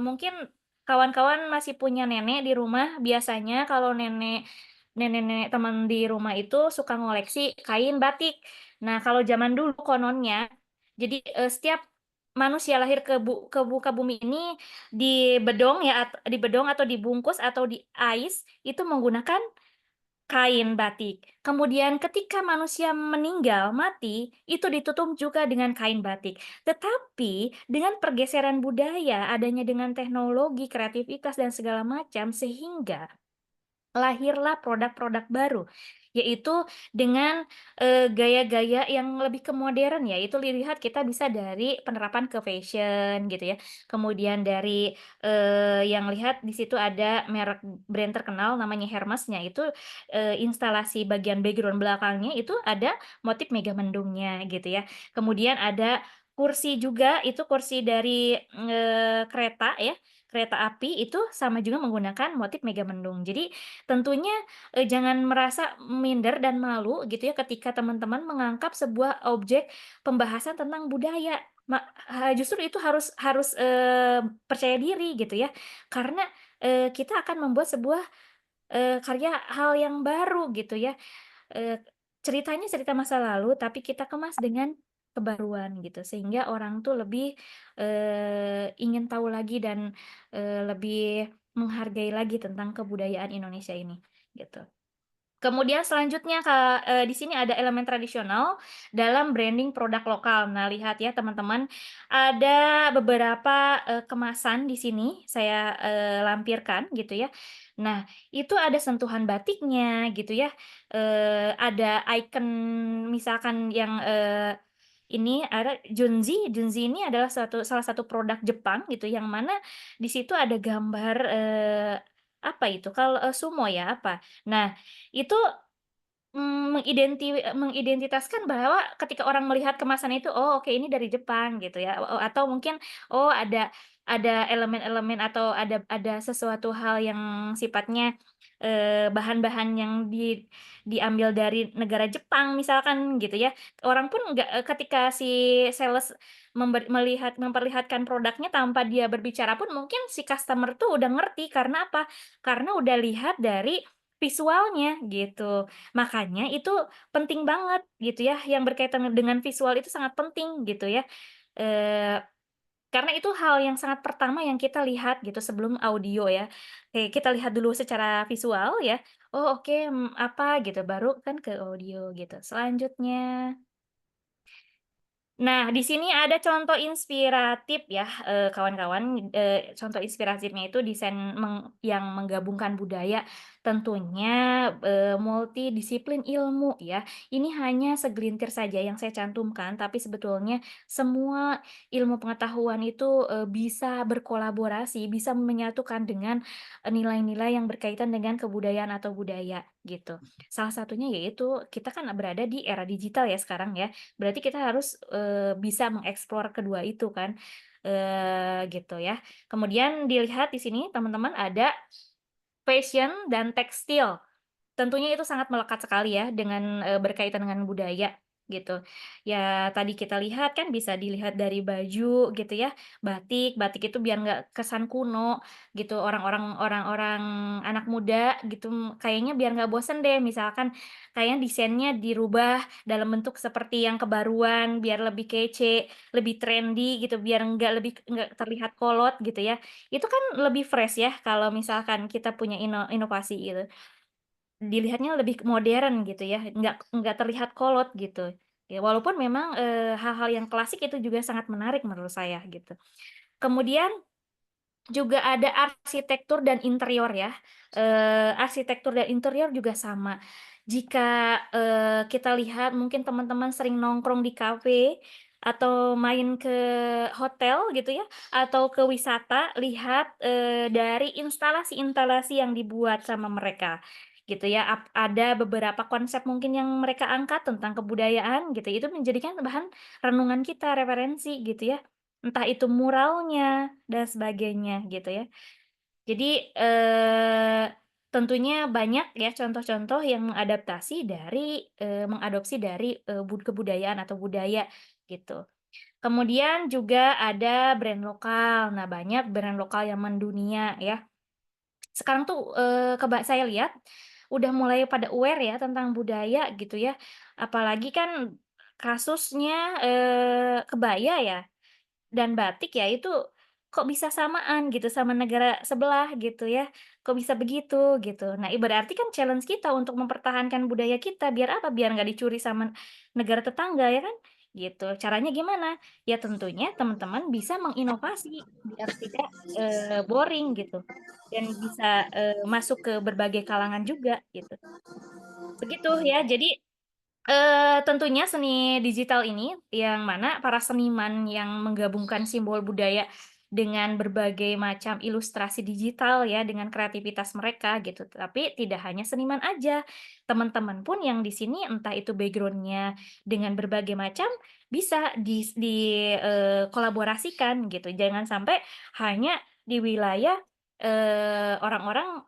mungkin kawan-kawan masih punya nenek di rumah, biasanya kalau nenek-nenek teman di rumah itu suka ngoleksi kain batik. Nah, kalau zaman dulu kononnya, jadi setiap manusia lahir ke muka bumi ini dibedong ya, dibedong atau dibungkus atau diais itu menggunakan kain batik. Kemudian ketika manusia meninggal, mati, itu ditutup juga dengan kain batik. Tetapi dengan pergeseran budaya, adanya dengan teknologi, kreativitas dan segala macam, sehingga lahirlah produk-produk baru, yaitu dengan gaya-gaya yang lebih ke modern ya, itu dilihat kita bisa dari penerapan ke fashion gitu ya. Kemudian dari yang lihat di situ ada merek brand terkenal namanya Hermes-nya itu instalasi bagian background belakangnya itu ada motif Megamendungnya gitu ya. Kemudian ada kursi juga, itu kursi dari kereta ya. kereta api itu sama juga menggunakan motif Megamendung. Jadi tentunya jangan merasa minder dan malu gitu ya ketika teman-teman mengangkat sebuah objek pembahasan tentang budaya. Justru itu harus percaya diri gitu ya. Karena kita akan membuat sebuah karya hal yang baru gitu ya. Ceritanya cerita masa lalu, tapi kita kemas dengan kebaruan gitu, sehingga orang tuh lebih ingin tahu lagi dan lebih menghargai lagi tentang kebudayaan Indonesia ini, gitu. Kemudian selanjutnya di sini ada elemen tradisional dalam branding produk lokal. Nah, lihat ya teman-teman, ada beberapa kemasan di sini saya lampirkan gitu ya. Nah, itu ada sentuhan batiknya gitu ya. Ada icon misalkan yang ini ada Junzi. Junzi ini adalah salah satu produk Jepang gitu, yang mana di situ ada gambar apa itu? Kalau sumo ya apa? Nah, itu mengidentitaskan bahwa ketika orang melihat kemasan itu, "Oh, oke ini dari Jepang," gitu ya, atau mungkin, oh ada elemen-elemen atau ada sesuatu hal yang sifatnya, bahan-bahan yang diambil dari negara Jepang misalkan gitu ya. Orang pun nggak ketika si sales memperlihatkan produknya tanpa dia berbicara pun mungkin si customer tuh udah ngerti, karena apa? Karena udah lihat dari visualnya gitu. Makanya itu penting banget gitu ya, yang berkaitan dengan visual itu sangat penting gitu ya. Eee, karena itu hal yang sangat pertama yang kita lihat gitu sebelum audio ya. Kita lihat dulu secara visual ya, oh oke, apa gitu, baru kan ke audio gitu. Selanjutnya nah, di sini ada contoh inspiratif ya, kawan-kawan, contoh inspiratifnya itu desain yang menggabungkan budaya, tentunya, multidisiplin ilmu ya. Ini hanya segelintir saja yang saya cantumkan, tapi sebetulnya semua ilmu pengetahuan itu, bisa berkolaborasi, bisa menyatukan dengan, nilai-nilai yang berkaitan dengan kebudayaan atau budaya, gitu. Salah satunya yaitu kita kan berada di era digital ya sekarang ya. Berarti kita harus, bisa mengeksplor kedua itu kan, gitu ya. Kemudian dilihat di sini teman-teman ada fashion dan tekstil. Tentunya itu sangat melekat sekali ya dengan, berkaitan dengan budaya gitu. Ya tadi kita lihat kan bisa dilihat dari baju gitu ya, batik itu biar nggak kesan kuno gitu, orang-orang anak muda gitu, kayaknya biar nggak bosen deh misalkan kayaknya desainnya dirubah dalam bentuk seperti yang kebaruan, biar lebih kece, lebih trendy gitu, biar nggak terlihat kolot gitu ya. Itu kan lebih fresh ya kalau misalkan kita punya inovasi gitu. Dilihatnya lebih modern gitu ya, nggak terlihat kolot gitu. Ya walaupun memang, hal-hal yang klasik itu juga sangat menarik menurut saya gitu. Kemudian juga ada arsitektur dan interior ya, arsitektur dan interior juga sama. Jika, kita lihat mungkin teman-teman sering nongkrong di kafe, atau main ke hotel gitu ya, atau ke wisata, lihat, dari instalasi-instalasi yang dibuat sama mereka, gitu ya. Ada beberapa konsep mungkin yang mereka angkat tentang kebudayaan gitu, itu menjadikan bahan renungan kita, referensi gitu ya. Entah itu muralnya dan sebagainya gitu ya. Jadi, tentunya banyak ya contoh-contoh yang mengadopsi dari, kebudayaan atau budaya gitu. Kemudian juga ada brand lokal. Nah, banyak brand lokal yang mendunia ya. Sekarang tuh, saya lihat udah mulai pada aware ya tentang budaya gitu ya. Apalagi kan kasusnya, kebaya ya. Dan batik ya itu, kok bisa samaan gitu sama negara sebelah gitu ya, kok bisa begitu gitu. Nah, berarti kan challenge kita untuk mempertahankan budaya kita, biar apa? Biar nggak dicuri sama negara tetangga ya kan, gitu. Caranya gimana? Ya tentunya teman-teman bisa menginovasi biar tidak, boring gitu, dan bisa, masuk ke berbagai kalangan juga gitu. Begitu ya, jadi tentunya seni digital ini, yang mana para seniman yang menggabungkan simbol budaya dengan berbagai macam ilustrasi digital ya, dengan kreativitas mereka gitu. Tapi tidak hanya seniman aja, teman-teman pun yang di sini entah itu background-nya dengan berbagai macam, bisa kolaborasikan gitu. Jangan sampai hanya di wilayah orang-orang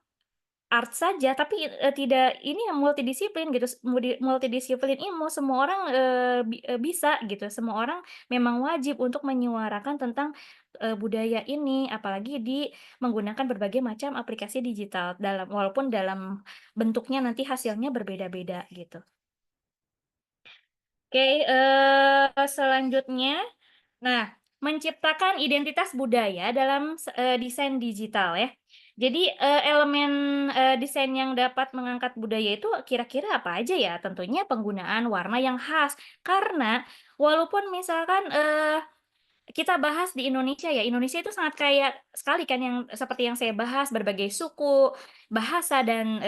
art saja, tapi tidak ini yang multidisiplin gitu, multidisiplin ilmu, semua orang bisa gitu, semua orang memang wajib untuk menyuarakan tentang budaya ini, apalagi menggunakan berbagai macam aplikasi digital walaupun dalam bentuknya nanti hasilnya berbeda-beda gitu. Oke, selanjutnya, nah, menciptakan identitas budaya dalam desain digital ya. Jadi elemen desain yang dapat mengangkat budaya itu kira-kira apa aja ya? Tentunya penggunaan warna yang khas. Karena walaupun misalkan kita bahas di Indonesia ya, Indonesia itu sangat kaya sekali kan yang seperti yang saya bahas, berbagai suku, bahasa, dan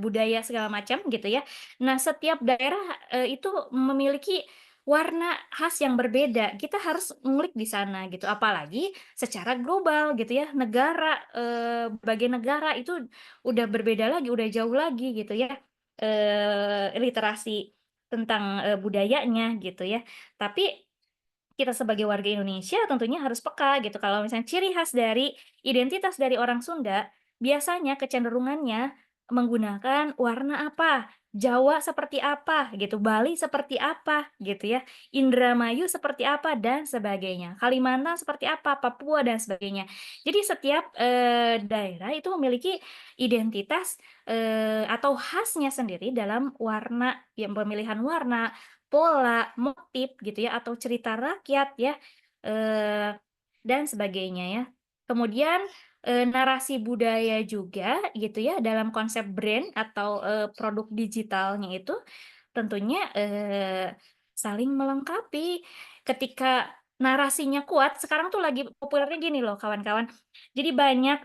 budaya segala macam gitu ya. Nah, setiap daerah itu memiliki warna khas yang berbeda. Kita harus ngulik di sana gitu. Apalagi secara global gitu ya, berbagai negara itu udah berbeda lagi, udah jauh lagi gitu ya, literasi tentang budayanya gitu ya. Tapi kita sebagai warga Indonesia tentunya harus peka gitu, kalau misalnya ciri khas dari identitas dari orang Sunda, biasanya kecenderungannya menggunakan warna apa, Jawa seperti apa gitu, Bali seperti apa gitu ya, Indramayu seperti apa dan sebagainya, Kalimantan seperti apa, Papua dan sebagainya. Jadi setiap daerah itu memiliki identitas atau khasnya sendiri dalam warna, ya pemilihan warna, pola, motif gitu ya, atau cerita rakyat ya, dan sebagainya ya. Kemudian narasi budaya juga gitu ya dalam konsep brand atau produk digitalnya itu tentunya saling melengkapi. Ketika narasinya kuat, sekarang tuh lagi populernya gini loh kawan-kawan. Jadi banyak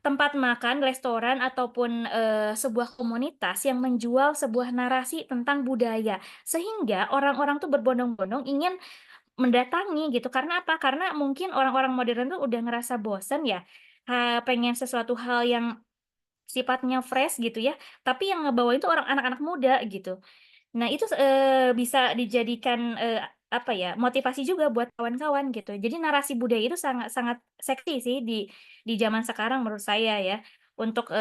tempat makan, restoran, ataupun sebuah komunitas yang menjual sebuah narasi tentang budaya. Sehingga orang-orang tuh berbondong-bondong ingin mendatangi gitu. Karena apa? Karena mungkin orang-orang modern tuh udah ngerasa bosen ya, pengen sesuatu hal yang sifatnya fresh gitu ya, tapi yang ngebawain tuh anak-anak muda gitu. Nah, itu bisa dijadikan, apa ya, motivasi juga buat kawan-kawan gitu. Jadi narasi budaya itu sangat sangat seksi sih di zaman sekarang menurut saya ya, untuk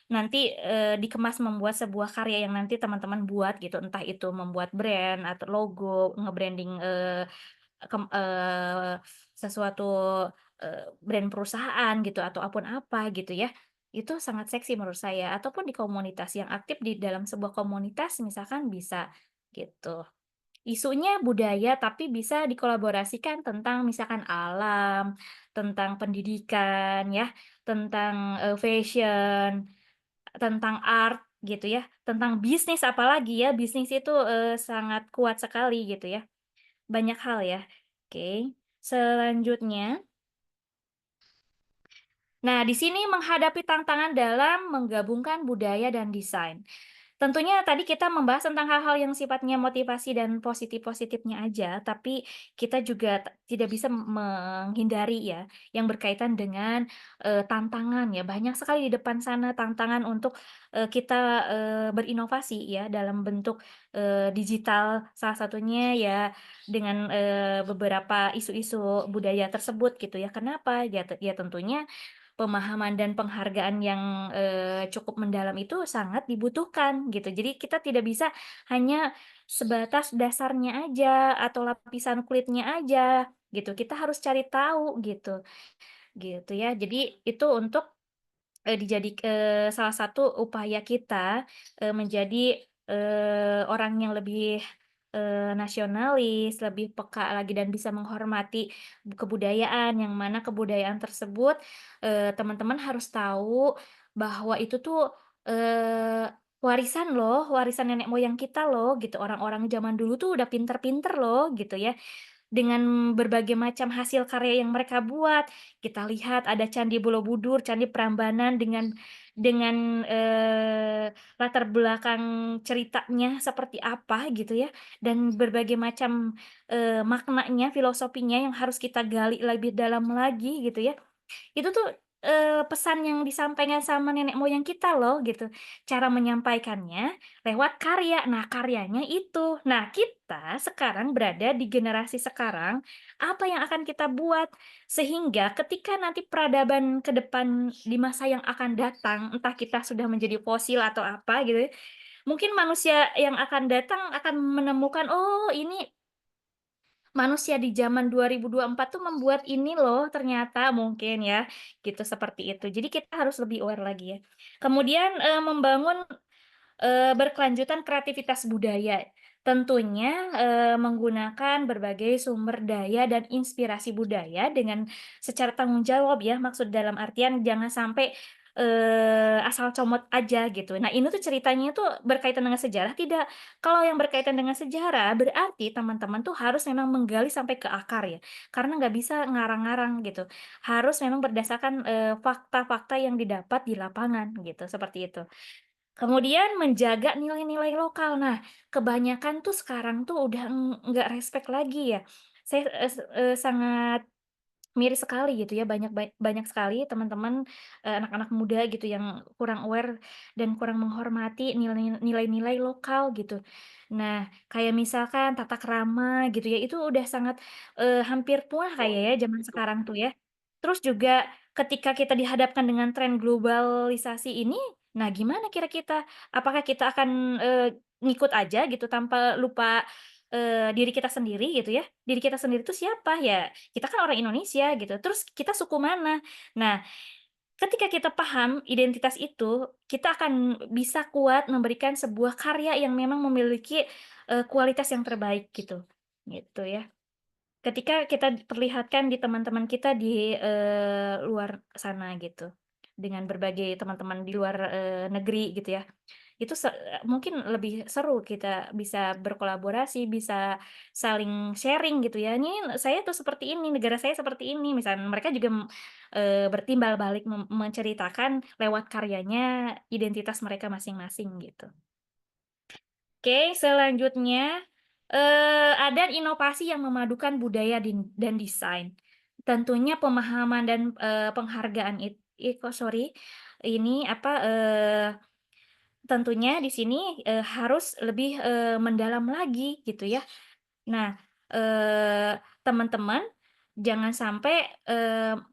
nanti dikemas membuat sebuah karya yang nanti teman-teman buat gitu, entah itu membuat brand atau logo, nge-branding sesuatu brand perusahaan gitu atau apapun apa gitu ya. Itu sangat seksi menurut saya, ataupun di komunitas yang aktif di dalam sebuah komunitas misalkan bisa gitu. Isunya budaya tapi bisa dikolaborasikan tentang misalkan alam, tentang pendidikan ya, tentang fashion, tentang art gitu ya, tentang bisnis apalagi ya, bisnis itu sangat kuat sekali gitu ya. Banyak hal ya. Oke, selanjutnya. Nah, di sini menghadapi tantangan dalam menggabungkan budaya dan desain. Tentunya tadi kita membahas tentang hal-hal yang sifatnya motivasi dan positif-positifnya aja, tapi kita juga tidak bisa menghindari ya, yang berkaitan dengan tantangan ya. Banyak sekali di depan sana tantangan untuk kita berinovasi ya dalam bentuk digital, salah satunya ya dengan beberapa isu-isu budaya tersebut gitu ya. Kenapa? Ya tentunya pemahaman dan penghargaan yang cukup mendalam itu sangat dibutuhkan gitu. Jadi kita tidak bisa hanya sebatas dasarnya aja atau lapisan kulitnya aja gitu. Kita harus cari tahu gitu, gitu ya. Jadi itu untuk salah satu upaya kita menjadi orang yang lebih nasionalis, lebih peka lagi dan bisa menghormati kebudayaan, yang mana kebudayaan tersebut teman-teman harus tahu bahwa itu tuh warisan loh, warisan nenek moyang kita loh gitu. Orang-orang zaman dulu tuh udah pinter-pinter loh gitu ya. Dengan berbagai macam hasil karya yang mereka buat. Kita lihat ada Candi Borobudur, Candi Prambanan dengan latar belakang ceritanya seperti apa gitu ya, dan berbagai macam maknanya, filosofinya yang harus kita gali lebih dalam lagi gitu ya. Itu tuh pesan yang disampaikan sama nenek moyang kita loh gitu. Cara menyampaikannya lewat karya. Nah, karyanya itu. Nah, kita sekarang berada di generasi sekarang, apa yang akan kita buat? Sehingga ketika nanti peradaban ke depan di masa yang akan datang, entah kita sudah menjadi fosil atau apa gitu ya, mungkin manusia yang akan datang akan menemukan, "Oh, ini manusia di zaman 2024 tuh membuat ini loh ternyata," mungkin ya, gitu, seperti itu. Jadi kita harus lebih aware lagi ya. Kemudian, membangun, berkelanjutan kreativitas budaya. Tentunya, menggunakan berbagai sumber daya dan inspirasi budaya dengan secara tanggung jawab ya, maksud dalam artian jangan sampai, asal comot aja gitu. Nah, ini tuh ceritanya tuh berkaitan dengan sejarah tidak? Kalau yang berkaitan dengan sejarah, berarti teman-teman tuh harus memang menggali sampai ke akar ya, karena nggak bisa ngarang-ngarang gitu. Harus memang berdasarkan, fakta-fakta yang didapat di lapangan gitu, seperti itu. Kemudian menjaga nilai-nilai lokal. Nah, kebanyakan tuh sekarang tuh udah nggak respect lagi ya. Saya, sangat miris sekali gitu ya, banyak sekali teman-teman, anak-anak muda gitu yang kurang aware dan kurang menghormati nilai-nilai lokal gitu. Nah, kayak misalkan tata krama gitu ya, itu udah sangat, hampir punah kayak ya zaman sekarang tuh ya. Terus juga ketika kita dihadapkan dengan tren globalisasi ini, nah gimana kira kita? Apakah kita akan, ngikut aja gitu tanpa lupa, diri kita sendiri gitu ya? Diri kita sendiri itu siapa? Ya kita kan orang Indonesia gitu, terus kita suku mana? Nah, ketika kita paham identitas itu, kita akan bisa kuat memberikan sebuah karya yang memang memiliki, kualitas yang terbaik gitu ya. Ketika kita perlihatkan di teman-teman kita di, luar sana gitu, dengan berbagai teman-teman di luar, negeri gitu ya. Itu mungkin lebih seru kita bisa berkolaborasi, bisa saling sharing gitu ya, "Ini saya tuh seperti ini, negara saya seperti ini," misalnya mereka juga, bertimbal balik menceritakan lewat karyanya identitas mereka masing-masing gitu. Oke, selanjutnya, ada inovasi yang memadukan budaya dan desain. Tentunya pemahaman dan, penghargaan sorry, ini apa, tentunya di sini, harus lebih, mendalam lagi gitu ya. Nah, teman-teman jangan sampai,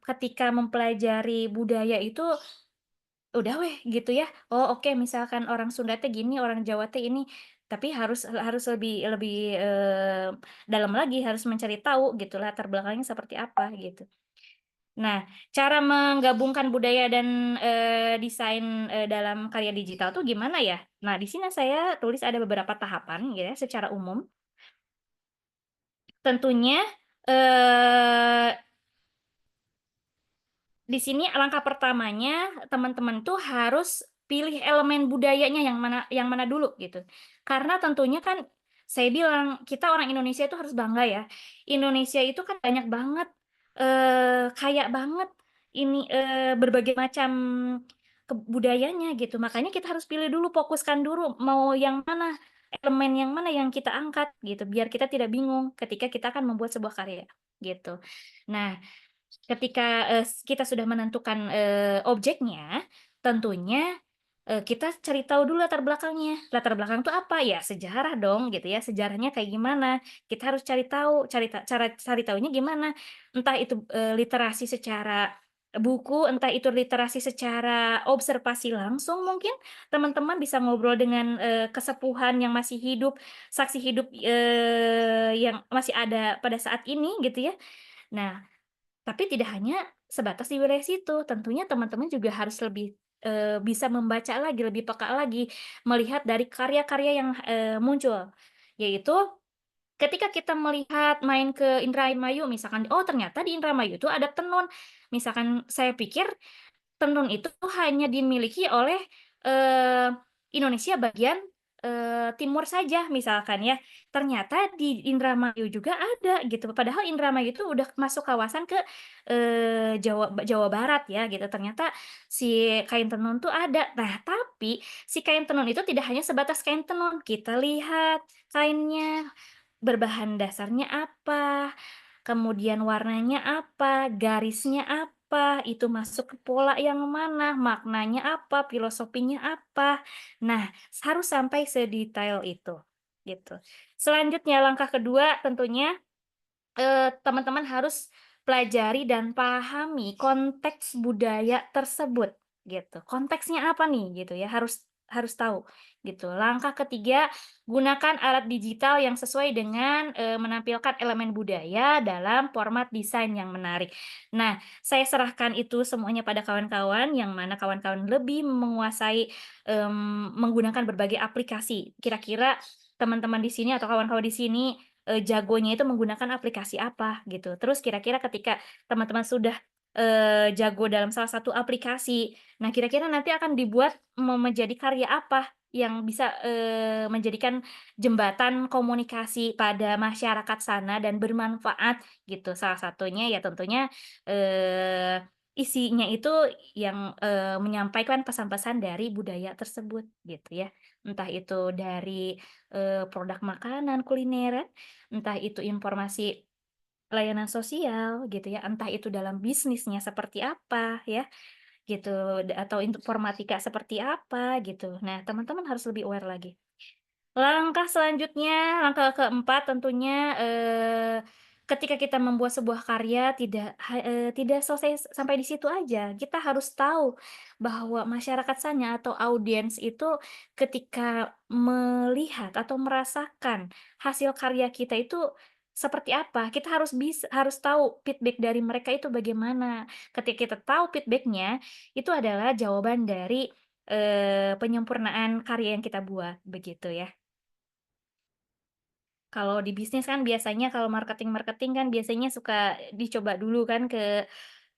ketika mempelajari budaya itu udah weh gitu ya, oh oke misalkan orang Sunda teh gini, orang Jawa teh ini, tapi harus harus lebih lebih, dalam lagi, harus mencari tahu gitu latar belakangnya seperti apa gitu. Nah, cara menggabungkan budaya dan, desain, dalam karya digital tuh gimana ya? Nah, di sini saya tulis ada beberapa tahapan ya secara umum. Tentunya, eee di sini langkah pertamanya teman-teman tuh harus pilih elemen budayanya yang mana dulu gitu. Karena tentunya kan saya bilang kita orang Indonesia itu harus bangga ya. Indonesia itu kan banyak banget, kaya banget ini, berbagai macam budayanya gitu. Makanya kita harus pilih dulu, fokuskan dulu mau yang mana, elemen yang mana yang kita angkat gitu, biar kita tidak bingung ketika kita akan membuat sebuah karya gitu. Nah, ketika, kita sudah menentukan, objeknya, tentunya, kita cari tahu dulu latar belakangnya. Latar belakang itu apa? Ya sejarah dong gitu ya, sejarahnya kayak gimana. Kita harus cari tahu, cara cari tahunya gimana. Entah itu, literasi secara buku, entah itu literasi secara observasi langsung mungkin, teman-teman bisa ngobrol dengan, kesepuhan yang masih hidup, saksi hidup, yang masih ada pada saat ini gitu ya. Nah, tapi tidak hanya sebatas di wilayah situ, tentunya teman-teman juga harus lebih, bisa membaca lagi, lebih peka lagi, melihat dari karya-karya yang, muncul. Yaitu ketika kita melihat main ke Indramayu misalkan, oh ternyata di Indramayu itu ada tenun. Misalkan saya pikir tenun itu hanya dimiliki oleh, eee, Indonesia bagian, timur saja misalkan ya. Ternyata di Indramayu juga ada gitu, padahal Indramayu itu udah masuk kawasan ke, Jawa Barat ya gitu. Ternyata si kain tenun tuh ada. Nah, tapi si kain tenun itu tidak hanya sebatas kain tenun, kita lihat kainnya, berbahan dasarnya apa, kemudian warnanya apa, garisnya apa. apa, itu masuk ke pola yang mana, maknanya apa, filosofinya apa. Nah, harus sampai sedetail itu, gitu. Selanjutnya langkah kedua tentunya teman-teman harus pelajari dan pahami konteks budaya tersebut, gitu. Konteksnya apa nih, gitu ya, harus harus tahu, gitu. Langkah ketiga, gunakan alat digital yang sesuai dengan, menampilkan elemen budaya dalam format desain yang menarik. Nah, saya serahkan itu semuanya pada kawan-kawan, yang mana kawan-kawan lebih menguasai, menggunakan berbagai aplikasi. Kira-kira teman-teman di sini atau kawan-kawan di sini jagonya itu menggunakan aplikasi apa gitu. Terus kira-kira ketika teman-teman sudah, jago dalam salah satu aplikasi, nah kira-kira nanti akan dibuat menjadi karya apa yang bisa, menjadikan jembatan komunikasi pada masyarakat sana dan bermanfaat gitu. Salah satunya ya tentunya, isinya itu yang, menyampaikan pesan-pesan dari budaya tersebut gitu ya. Entah itu dari, produk makanan, kulineran, entah itu informasi layanan sosial gitu ya, entah itu dalam bisnisnya seperti apa ya, gitu, atau informatika seperti apa gitu. Nah, teman-teman harus lebih aware lagi. Langkah selanjutnya, langkah keempat tentunya, ketika kita membuat sebuah karya tidak selesai sampai di situ aja. Kita harus tahu bahwa masyarakat sana atau audiens itu ketika melihat atau merasakan hasil karya kita itu seperti apa, kita harus tahu feedback dari mereka itu bagaimana. Ketika kita tahu feedback-nya, itu adalah jawaban dari, penyempurnaan karya yang kita buat, begitu ya. Kalau di bisnis kan biasanya kalau marketing-marketing kan biasanya suka dicoba dulu kan ke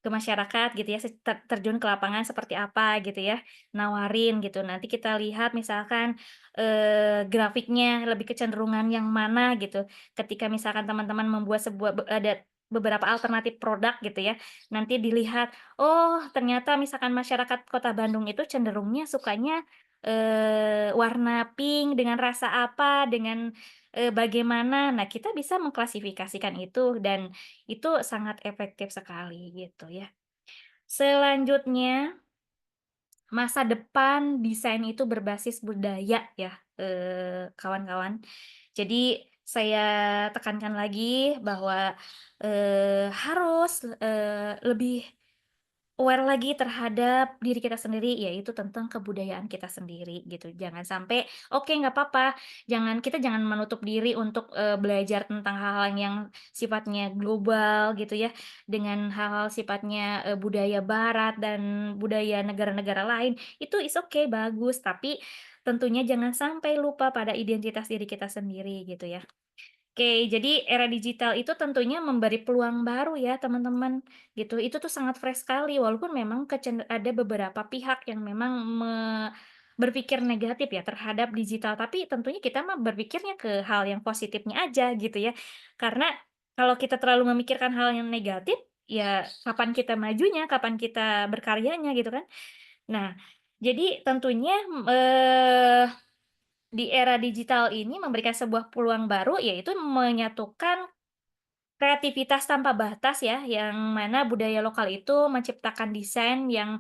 masyarakat gitu ya, terjun ke lapangan seperti apa gitu ya, nawarin gitu. Nanti kita lihat misalkan, grafiknya lebih kecenderungan yang mana gitu. Ketika misalkan teman-teman membuat ada beberapa alternatif produk gitu ya, nanti dilihat, oh ternyata misalkan masyarakat Kota Bandung itu cenderungnya sukanya, warna pink dengan rasa apa, dengan, bagaimana. Nah, kita bisa mengklasifikasikan itu dan itu sangat efektif sekali gitu ya. Selanjutnya, masa depan desain itu berbasis budaya ya, kawan-kawan. Jadi saya tekankan lagi bahwa, harus, lebih aware lagi terhadap diri kita sendiri, yaitu tentang kebudayaan kita sendiri gitu. Jangan sampai, oke nggak apa-apa, jangan menutup diri untuk, belajar tentang hal-hal yang sifatnya global gitu ya, dengan hal-hal sifatnya, budaya barat dan budaya negara-negara lain, itu is okay, bagus, tapi tentunya jangan sampai lupa pada identitas diri kita sendiri gitu ya. Oke, jadi era digital itu tentunya memberi peluang baru ya teman-teman, gitu. Itu tuh sangat fresh sekali walaupun memang ada beberapa pihak yang memang berpikir negatif ya terhadap digital, tapi tentunya kita mah berpikirnya ke hal yang positifnya aja gitu ya. Karena kalau kita terlalu memikirkan hal yang negatif, ya kapan kita majunya, kapan kita berkaryanya gitu kan. Nah, jadi tentunya, di era digital ini memberikan sebuah peluang baru, yaitu menyatukan kreativitas tanpa batas ya, yang mana budaya lokal itu menciptakan desain yang,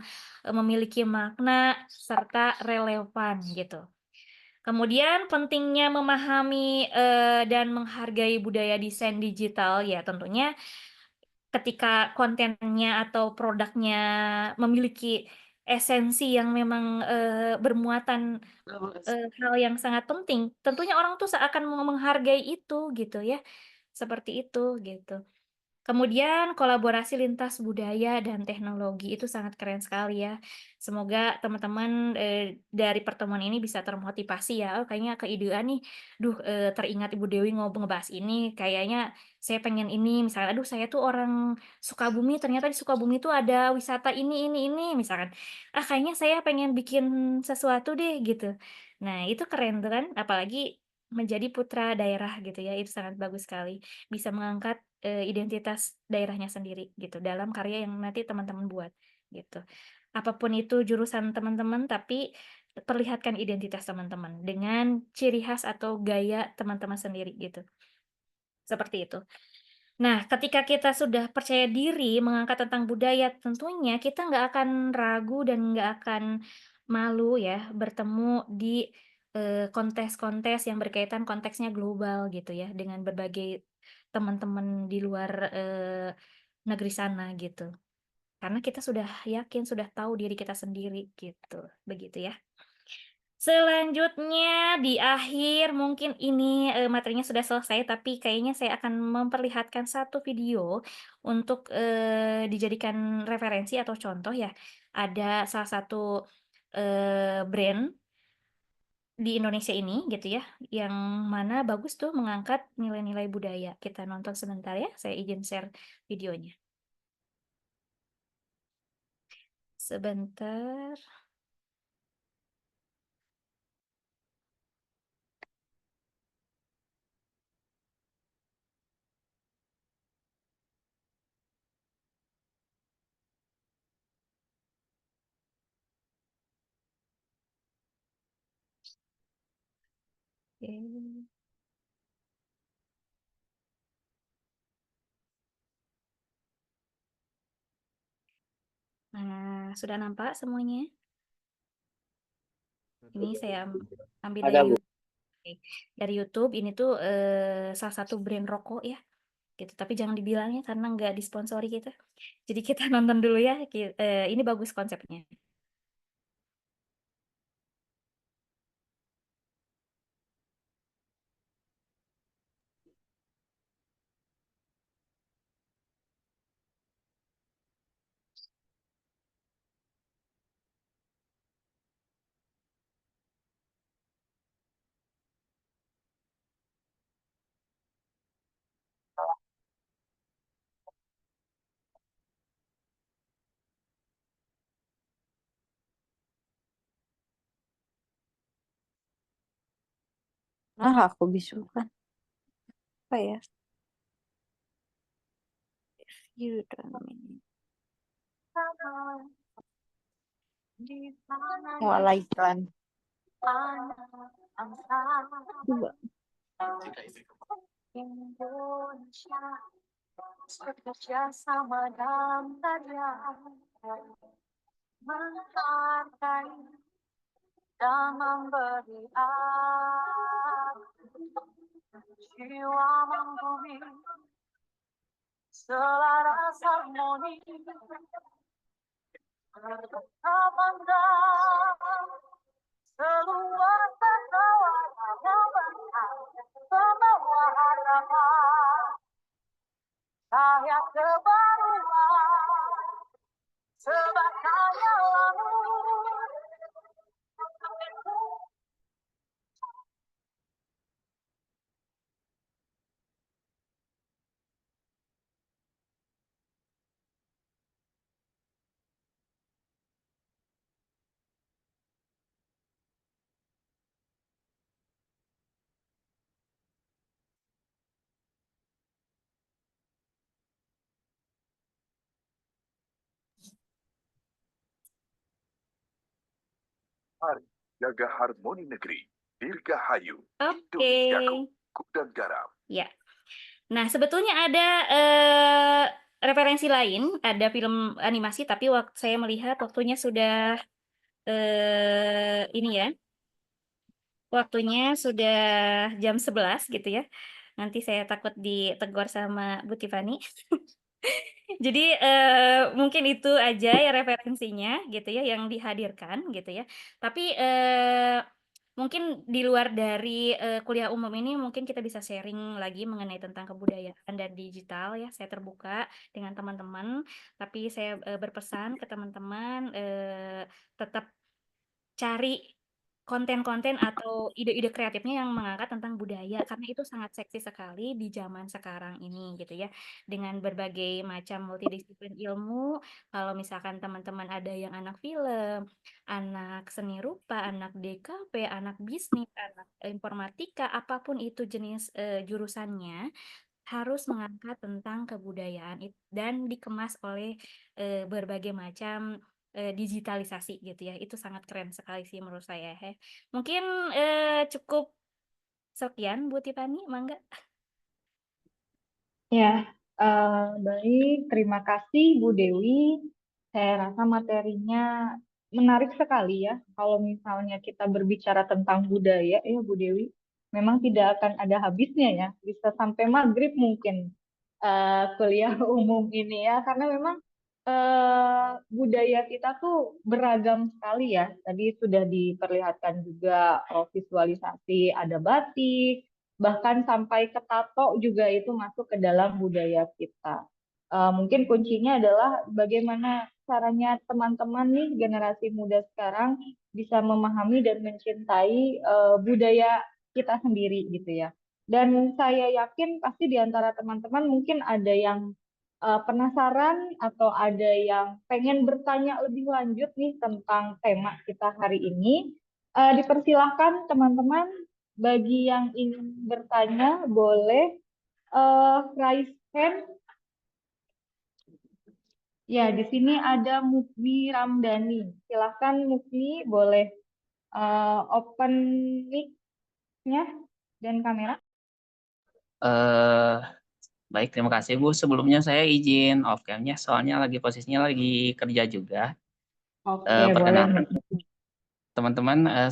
memiliki makna serta relevan gitu. Kemudian pentingnya memahami, dan menghargai budaya desain digital ya tentunya ketika kontennya atau produknya memiliki esensi yang memang, bermuatan hal yang sangat penting, tentunya orang tuh akan menghargai itu gitu ya, seperti itu gitu. Kemudian kolaborasi lintas budaya dan teknologi itu sangat keren sekali ya. Semoga teman-teman, dari pertemuan ini bisa termotivasi ya, "Oh kayaknya keidean nih, duh, teringat Ibu Dewi ngebahas ini, kayaknya saya pengen ini," misalnya, "Aduh saya tuh orang Sukabumi, ternyata di Sukabumi tuh ada wisata ini," misalkan. "Ah kayaknya saya pengen bikin sesuatu deh," gitu. Nah itu keren tuh kan, apalagi menjadi putra daerah gitu ya, itu sangat bagus sekali, bisa mengangkat identitas daerahnya sendiri gitu, dalam karya yang nanti teman-teman buat, gitu. Apapun itu jurusan teman-teman, tapi perlihatkan identitas teman-teman dengan ciri khas atau gaya teman-teman sendiri gitu, seperti itu. Nah, ketika kita sudah percaya diri mengangkat tentang budaya, tentunya kita nggak akan ragu dan nggak akan malu ya bertemu di kontes-kontes yang berkaitan konteksnya global gitu ya, dengan berbagai teman-teman di luar negeri sana gitu. Karena kita sudah yakin, sudah tahu diri kita sendiri gitu, begitu ya. Selanjutnya di akhir mungkin ini materinya sudah selesai, tapi kayaknya saya akan memperlihatkan satu video untuk dijadikan referensi atau contoh ya. Ada salah satu brand di Indonesia ini gitu ya, yang mana bagus tuh mengangkat nilai-nilai budaya. Kita nonton sebentar ya, saya izin share videonya. Sebentar. Oke. Nah, sudah nampak semuanya? Ini saya ambil Ada, dari Bu. YouTube. Oke. Dari YouTube ini tuh salah satu brand rokok ya, gitu. Tapi jangan dibilangnya karena nggak disponsori kita. Jadi kita nonton dulu ya. Ini bagus konsepnya. Ah, aku bisukan. Apa ya? You don't mean. Wala iklan. Coba. Indonesia bekerja sama dalam karya menghargai dan memberi arti jiwa membumi selaras harmoni terpandang seluas tertawa yang membawa harapan cahaya kebaruan sebagai lalu. Mari jaga harmoni negeri. Dirgahayu. Oke. Indonesiaku, Kuk dan Garam. Ya. Nah, sebetulnya ada referensi lain, ada film animasi, tapi waktu saya melihat waktunya sudah ini ya, waktunya sudah jam 11 gitu ya. Nanti saya takut ditegur sama Bu Tiffany. Jadi mungkin itu aja ya referensinya gitu ya yang dihadirkan gitu ya. Tapi mungkin di luar dari kuliah umum ini mungkin kita bisa sharing lagi mengenai tentang kebudayaan dan digital ya. Saya terbuka dengan teman-teman, tapi saya berpesan ke teman-teman tetap cari konten-konten atau ide-ide kreatifnya yang mengangkat tentang budaya karena itu sangat seksi sekali di zaman sekarang ini gitu ya dengan berbagai macam multidisiplin ilmu. Kalau misalkan teman-teman ada yang anak film, anak seni rupa, anak DKP, anak bisnis, anak informatika, apapun itu jenis jurusannya harus mengangkat tentang kebudayaan dan dikemas oleh berbagai macam digitalisasi gitu ya. Itu sangat keren sekali sih menurut saya. Mungkin cukup sekian Bu Tiffany, mangga. Ya, Baik, terima kasih Bu Dewi. Saya rasa materinya menarik sekali ya. Kalau misalnya kita berbicara tentang budaya ya Bu Dewi, memang tidak akan ada habisnya ya. Bisa sampai maghrib mungkin kuliah umum ini ya, karena memang budaya kita tuh beragam sekali ya. Tadi sudah diperlihatkan juga visualisasi ada batik, bahkan sampai ke tato juga itu masuk ke dalam budaya kita. Mungkin kuncinya adalah bagaimana caranya teman-teman nih generasi muda sekarang bisa memahami dan mencintai budaya kita sendiri gitu ya. Dan saya yakin pasti di antara teman-teman mungkin ada yang penasaran atau ada yang pengen bertanya lebih lanjut nih tentang tema kita hari ini. Dipersilahkan teman-teman bagi yang ingin bertanya boleh raise hand. Ya, di sini ada Mukni Ramdhani. Silahkan Mukni boleh open mic-nya dan kamera. Baik, terima kasih Bu. Sebelumnya saya izin off cam-nya, soalnya posisinya lagi kerja juga. Oke, boleh. Perkenalkan teman-teman, nama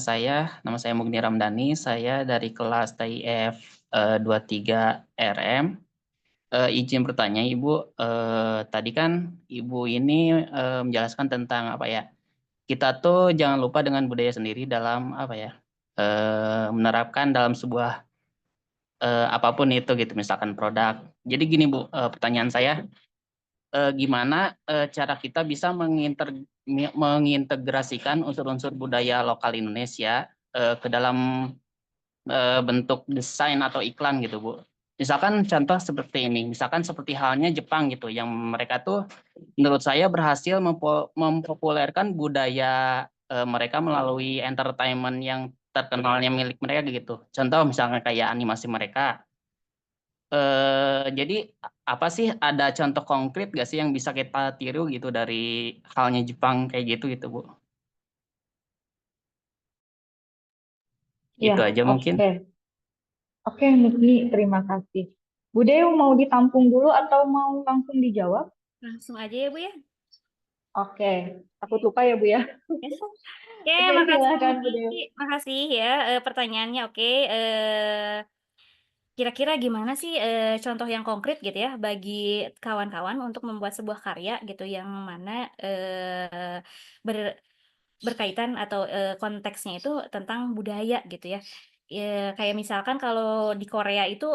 saya Mugni Ramdhani, saya dari kelas TIF 23 RM. Izin bertanya Ibu, tadi kan Ibu ini menjelaskan tentang apa ya? Kita tuh jangan lupa dengan budaya sendiri dalam apa ya? Menerapkan dalam sebuah apapun itu gitu, misalkan produk. Jadi gini Bu, pertanyaan saya, gimana cara kita bisa mengintegrasikan unsur-unsur budaya lokal Indonesia ke dalam bentuk desain atau iklan gitu Bu. Misalkan contoh seperti ini, misalkan seperti halnya Jepang gitu, yang mereka tuh menurut saya berhasil mempopulerkan budaya mereka melalui entertainment yang terkenalnya milik mereka gitu. Contoh misalnya kayak animasi mereka. Jadi apa sih, ada contoh konkret gak sih yang bisa kita tiru gitu dari halnya Jepang kayak gitu Bu? Itu Ya, aja mungkin. Oke, Mukni, terima kasih. Bu Dew mau ditampung dulu atau mau langsung dijawab? Langsung aja ya Bu ya. Oke, takut lupa ya Bu ya. Oke, Oke, makasih silakan Bu Dew. makasih ya pertanyaannya. Oke, kira-kira gimana sih contoh yang konkret gitu ya bagi kawan-kawan untuk membuat sebuah karya gitu yang mana berkaitan atau konteksnya itu tentang budaya gitu ya. Kayak misalkan kalau di Korea itu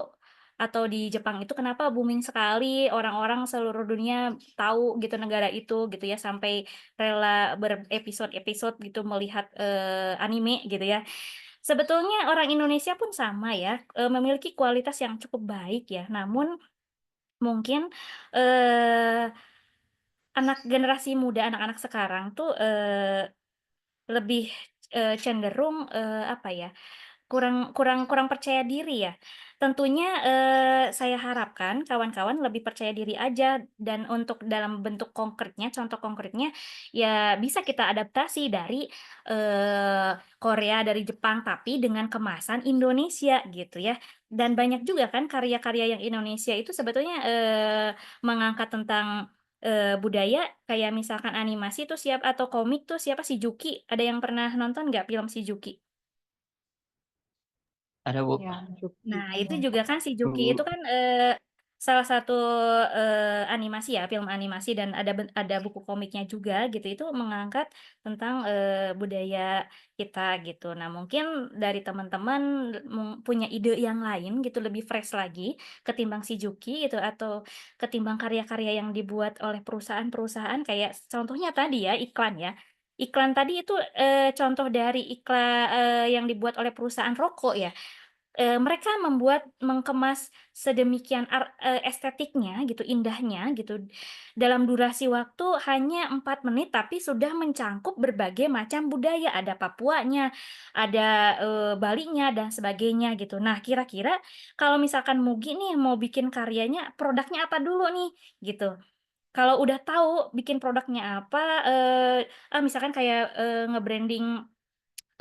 atau di Jepang itu kenapa booming sekali orang-orang seluruh dunia tahu gitu negara itu gitu ya sampai rela berepisode-episode gitu melihat anime gitu ya. Sebetulnya orang Indonesia pun sama ya, memiliki kualitas yang cukup baik ya, namun mungkin, generasi muda, anak-anak sekarang tuh, lebih, cenderung, apa ya, kurang kurang kurang percaya diri ya. Tentunya, saya harapkan kawan-kawan lebih percaya diri aja dan untuk dalam bentuk konkretnya, contoh konkretnya, ya bisa kita adaptasi dari, Korea, dari Jepang, tapi dengan kemasan Indonesia gitu ya. Dan banyak juga kan karya-karya yang Indonesia itu sebetulnya, mengangkat tentang, budaya kayak misalkan animasi tuh atau komik tuh siapa, si Juki, ada yang pernah nonton nggak film si Juki? Ada Bu. Ya, Juki. Nah, itu juga kan si Juki itu kan, salah satu, animasi ya, film animasi dan ada buku komiknya juga gitu, itu mengangkat tentang, budaya kita gitu. Nah, mungkin dari teman-teman punya ide yang lain gitu, lebih fresh lagi ketimbang si Juki gitu, atau ketimbang karya-karya yang dibuat oleh perusahaan-perusahaan kayak contohnya tadi ya, iklan ya. Iklan tadi itu, contoh dari yang dibuat oleh perusahaan rokok ya. Mereka mengkemas sedemikian estetiknya gitu, indahnya gitu, dalam durasi waktu hanya 4 menit, tapi sudah mencangkup berbagai macam budaya, ada Papuanya, ada, Balinya, dan sebagainya gitu. Nah, kira-kira kalau misalkan Mugi nih mau bikin karyanya, produknya apa dulu nih? Gitu. Kalau udah tahu bikin produknya apa, misalkan kayak, nge-branding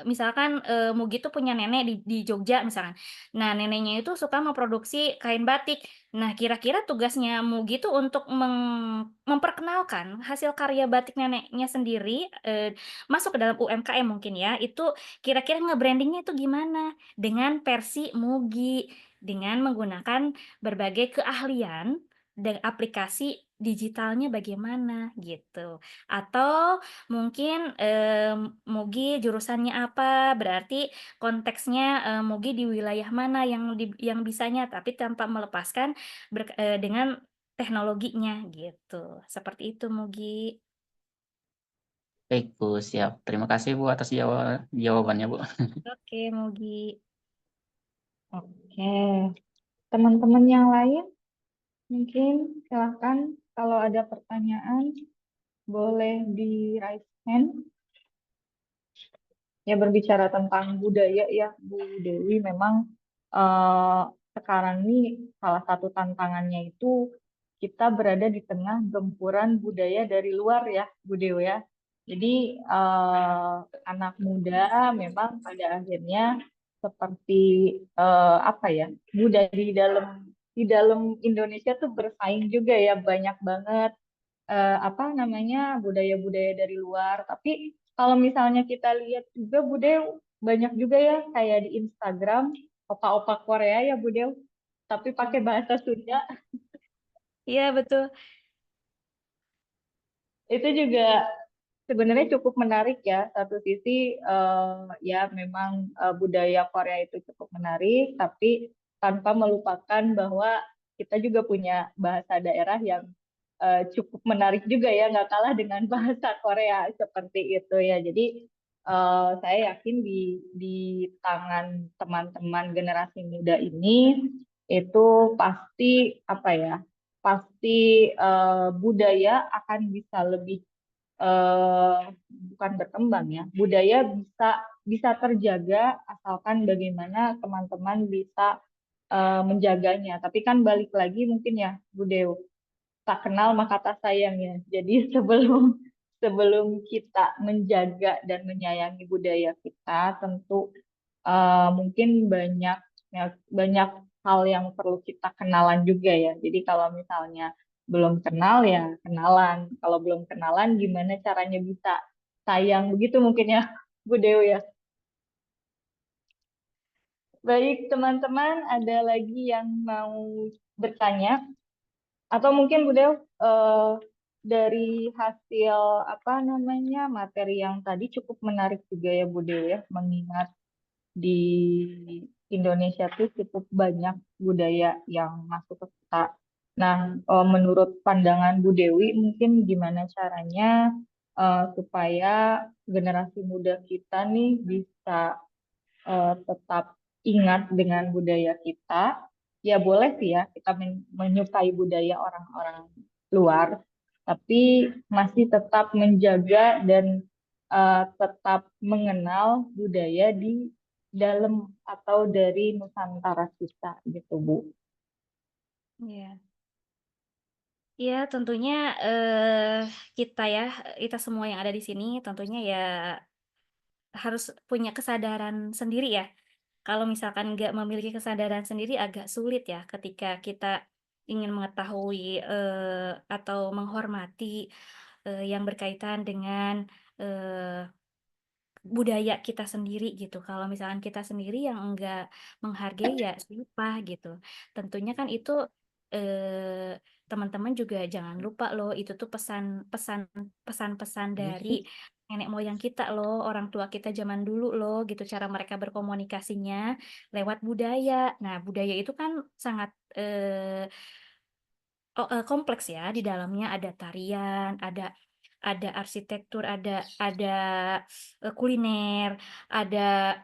misalkan Mugi tuh punya nenek di Jogja misalkan. Nah, neneknya itu suka memproduksi kain batik. Nah, kira-kira tugasnya Mugi tuh untuk memperkenalkan hasil karya batik neneknya sendiri masuk ke dalam UMKM mungkin ya. Itu kira-kira nge-brandingnya itu gimana? Dengan versi Mugi, dengan menggunakan berbagai keahlian dan aplikasi digitalnya bagaimana gitu. Atau mungkin Mugi jurusannya apa, berarti konteksnya Mugi di wilayah mana yang bisanya, tapi tanpa melepaskan dengan teknologinya gitu. Seperti itu Mugi. Baik, Bu, siap. Terima kasih, Bu, atas jawabannya, Bu. Oke Mugi. Oke, teman-teman yang lain mungkin silahkan kalau ada pertanyaan boleh di raise hand. Ya berbicara tentang budaya ya Bu Dewi, memang sekarang ini salah satu tantangannya itu kita berada di tengah gempuran budaya dari luar ya Bu Dewi ya. Jadi anak muda memang pada akhirnya seperti apa ya, budaya di dalam Indonesia tuh bersaing juga ya, banyak banget apa namanya budaya-budaya dari luar. Tapi kalau misalnya kita lihat juga budaya banyak juga ya kayak di Instagram opa-opa Korea ya budaya, tapi pakai bahasa Sunda. Iya betul. Itu juga sebenarnya cukup menarik ya. Satu sisi ya memang budaya Korea itu cukup menarik, tapi tanpa melupakan bahwa kita juga punya bahasa daerah yang cukup menarik juga ya, nggak kalah dengan bahasa Korea seperti itu ya. Jadi saya yakin di tangan teman-teman generasi muda ini itu pasti apa ya, pasti budaya akan bisa lebih bukan berkembang ya, budaya bisa terjaga asalkan bagaimana teman-teman bisa menjaganya. Tapi kan balik lagi mungkin ya Bu Dew, tak kenal maka tak sayang ya. Jadi sebelum kita menjaga dan menyayangi budaya kita, tentu mungkin banyak hal yang perlu kita kenalan juga ya. Jadi kalau misalnya belum kenal ya kenalan. Kalau belum kenalan gimana caranya bisa sayang begitu mungkin ya Bu Dewi ya. Baik teman-teman, ada lagi yang mau bertanya? Atau mungkin Bu Dew dari hasil apa namanya materi yang tadi cukup menarik juga ya Bu Dew ya, mengingat di Indonesia tuh cukup banyak budaya yang masuk ke kita. Nah, menurut pandangan Bu Dewi, mungkin gimana caranya supaya generasi muda kita nih bisa tetap ingat dengan budaya kita. Ya boleh sih ya kita menyukai budaya orang-orang luar, tapi masih tetap menjaga dan tetap mengenal budaya di dalam atau dari Nusantara kita gitu Bu. Iya. Iya, tentunya kita semua yang ada di sini tentunya ya harus punya kesadaran sendiri ya. Kalau misalkan nggak memiliki kesadaran sendiri agak sulit ya ketika kita ingin mengetahui atau menghormati yang berkaitan dengan budaya kita sendiri gitu. Kalau misalkan kita sendiri yang enggak menghargai ya siapa gitu. Tentunya kan itu teman-teman juga jangan lupa loh itu tuh pesan-pesan dari nenek moyang kita loh, orang tua kita zaman dulu loh gitu cara mereka berkomunikasinya lewat budaya. Nah, budaya itu kan sangat kompleks ya. Di dalamnya ada tarian, ada arsitektur, ada kuliner, ada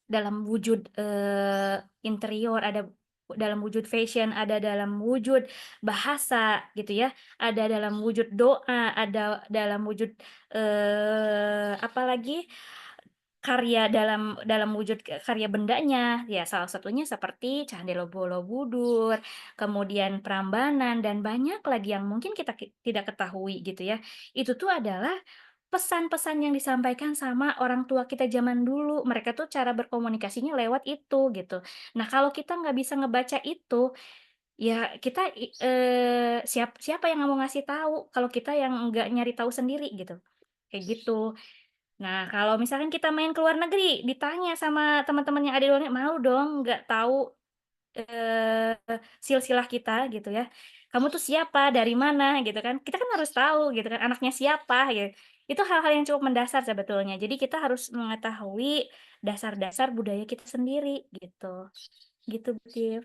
dalam wujud interior, ada dalam wujud fashion, ada dalam wujud bahasa gitu ya, ada dalam wujud doa, ada dalam wujud apa lagi karya dalam wujud karya bendanya, ya salah satunya seperti Candi Borobudur, kemudian Prambanan dan banyak lagi yang mungkin kita tidak ketahui gitu ya. Itu tuh adalah pesan-pesan yang disampaikan sama orang tua kita zaman dulu. Mereka tuh cara berkomunikasinya lewat itu gitu. Nah, kalau kita nggak bisa ngebaca itu, ya kita siapa yang mau ngasih tahu kalau kita yang nggak nyari tahu sendiri gitu, kayak gitu. Nah, kalau misalkan kita main ke luar negeri, ditanya sama teman-teman yang ada di luar negeri, mau dong nggak tahu Eee, silsilah kita gitu ya. Kamu tuh siapa, dari mana gitu kan. Kita kan harus tahu gitu kan, anaknya siapa gitu. Itu hal-hal yang cukup mendasar sebetulnya. Jadi kita harus mengetahui dasar-dasar budaya kita sendiri gitu. Gitu, Tiff.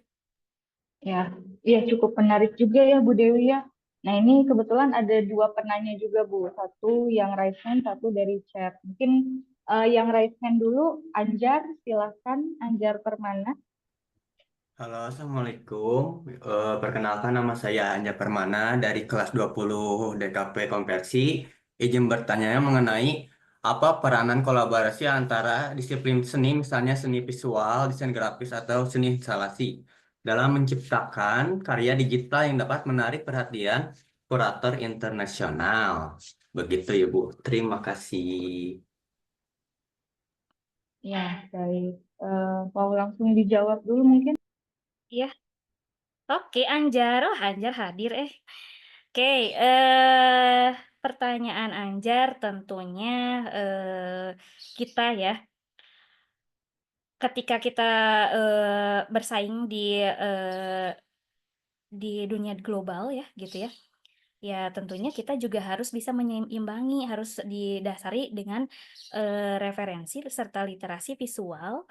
Ya, iya cukup menarik juga ya Bu Dewi ya. Nah ini kebetulan ada dua penanya juga Bu. Satu yang raise hand, satu dari chat. Mungkin yang raise hand dulu, Anjar, silakan Anjar Permana. Halo, Assalamualaikum. Perkenalkan nama saya Anja Permana dari kelas 20 DKP Konversi. Izin bertanya mengenai apa peranan kolaborasi antara disiplin seni, misalnya seni visual, desain grafis, atau seni instalasi, dalam menciptakan karya digital yang dapat menarik perhatian kurator internasional. Begitu ya, Bu. Terima kasih. Ya, baik. Mau langsung dijawab dulu mungkin? Iya. Oke, Anjar. Oh, Anjar hadir Oke, pertanyaan Anjar tentunya, kita ya, ketika kita, bersaing di dunia global ya, gitu ya. Ya tentunya kita juga harus bisa menyeimbangi, harus didasari dengan, referensi serta literasi visual,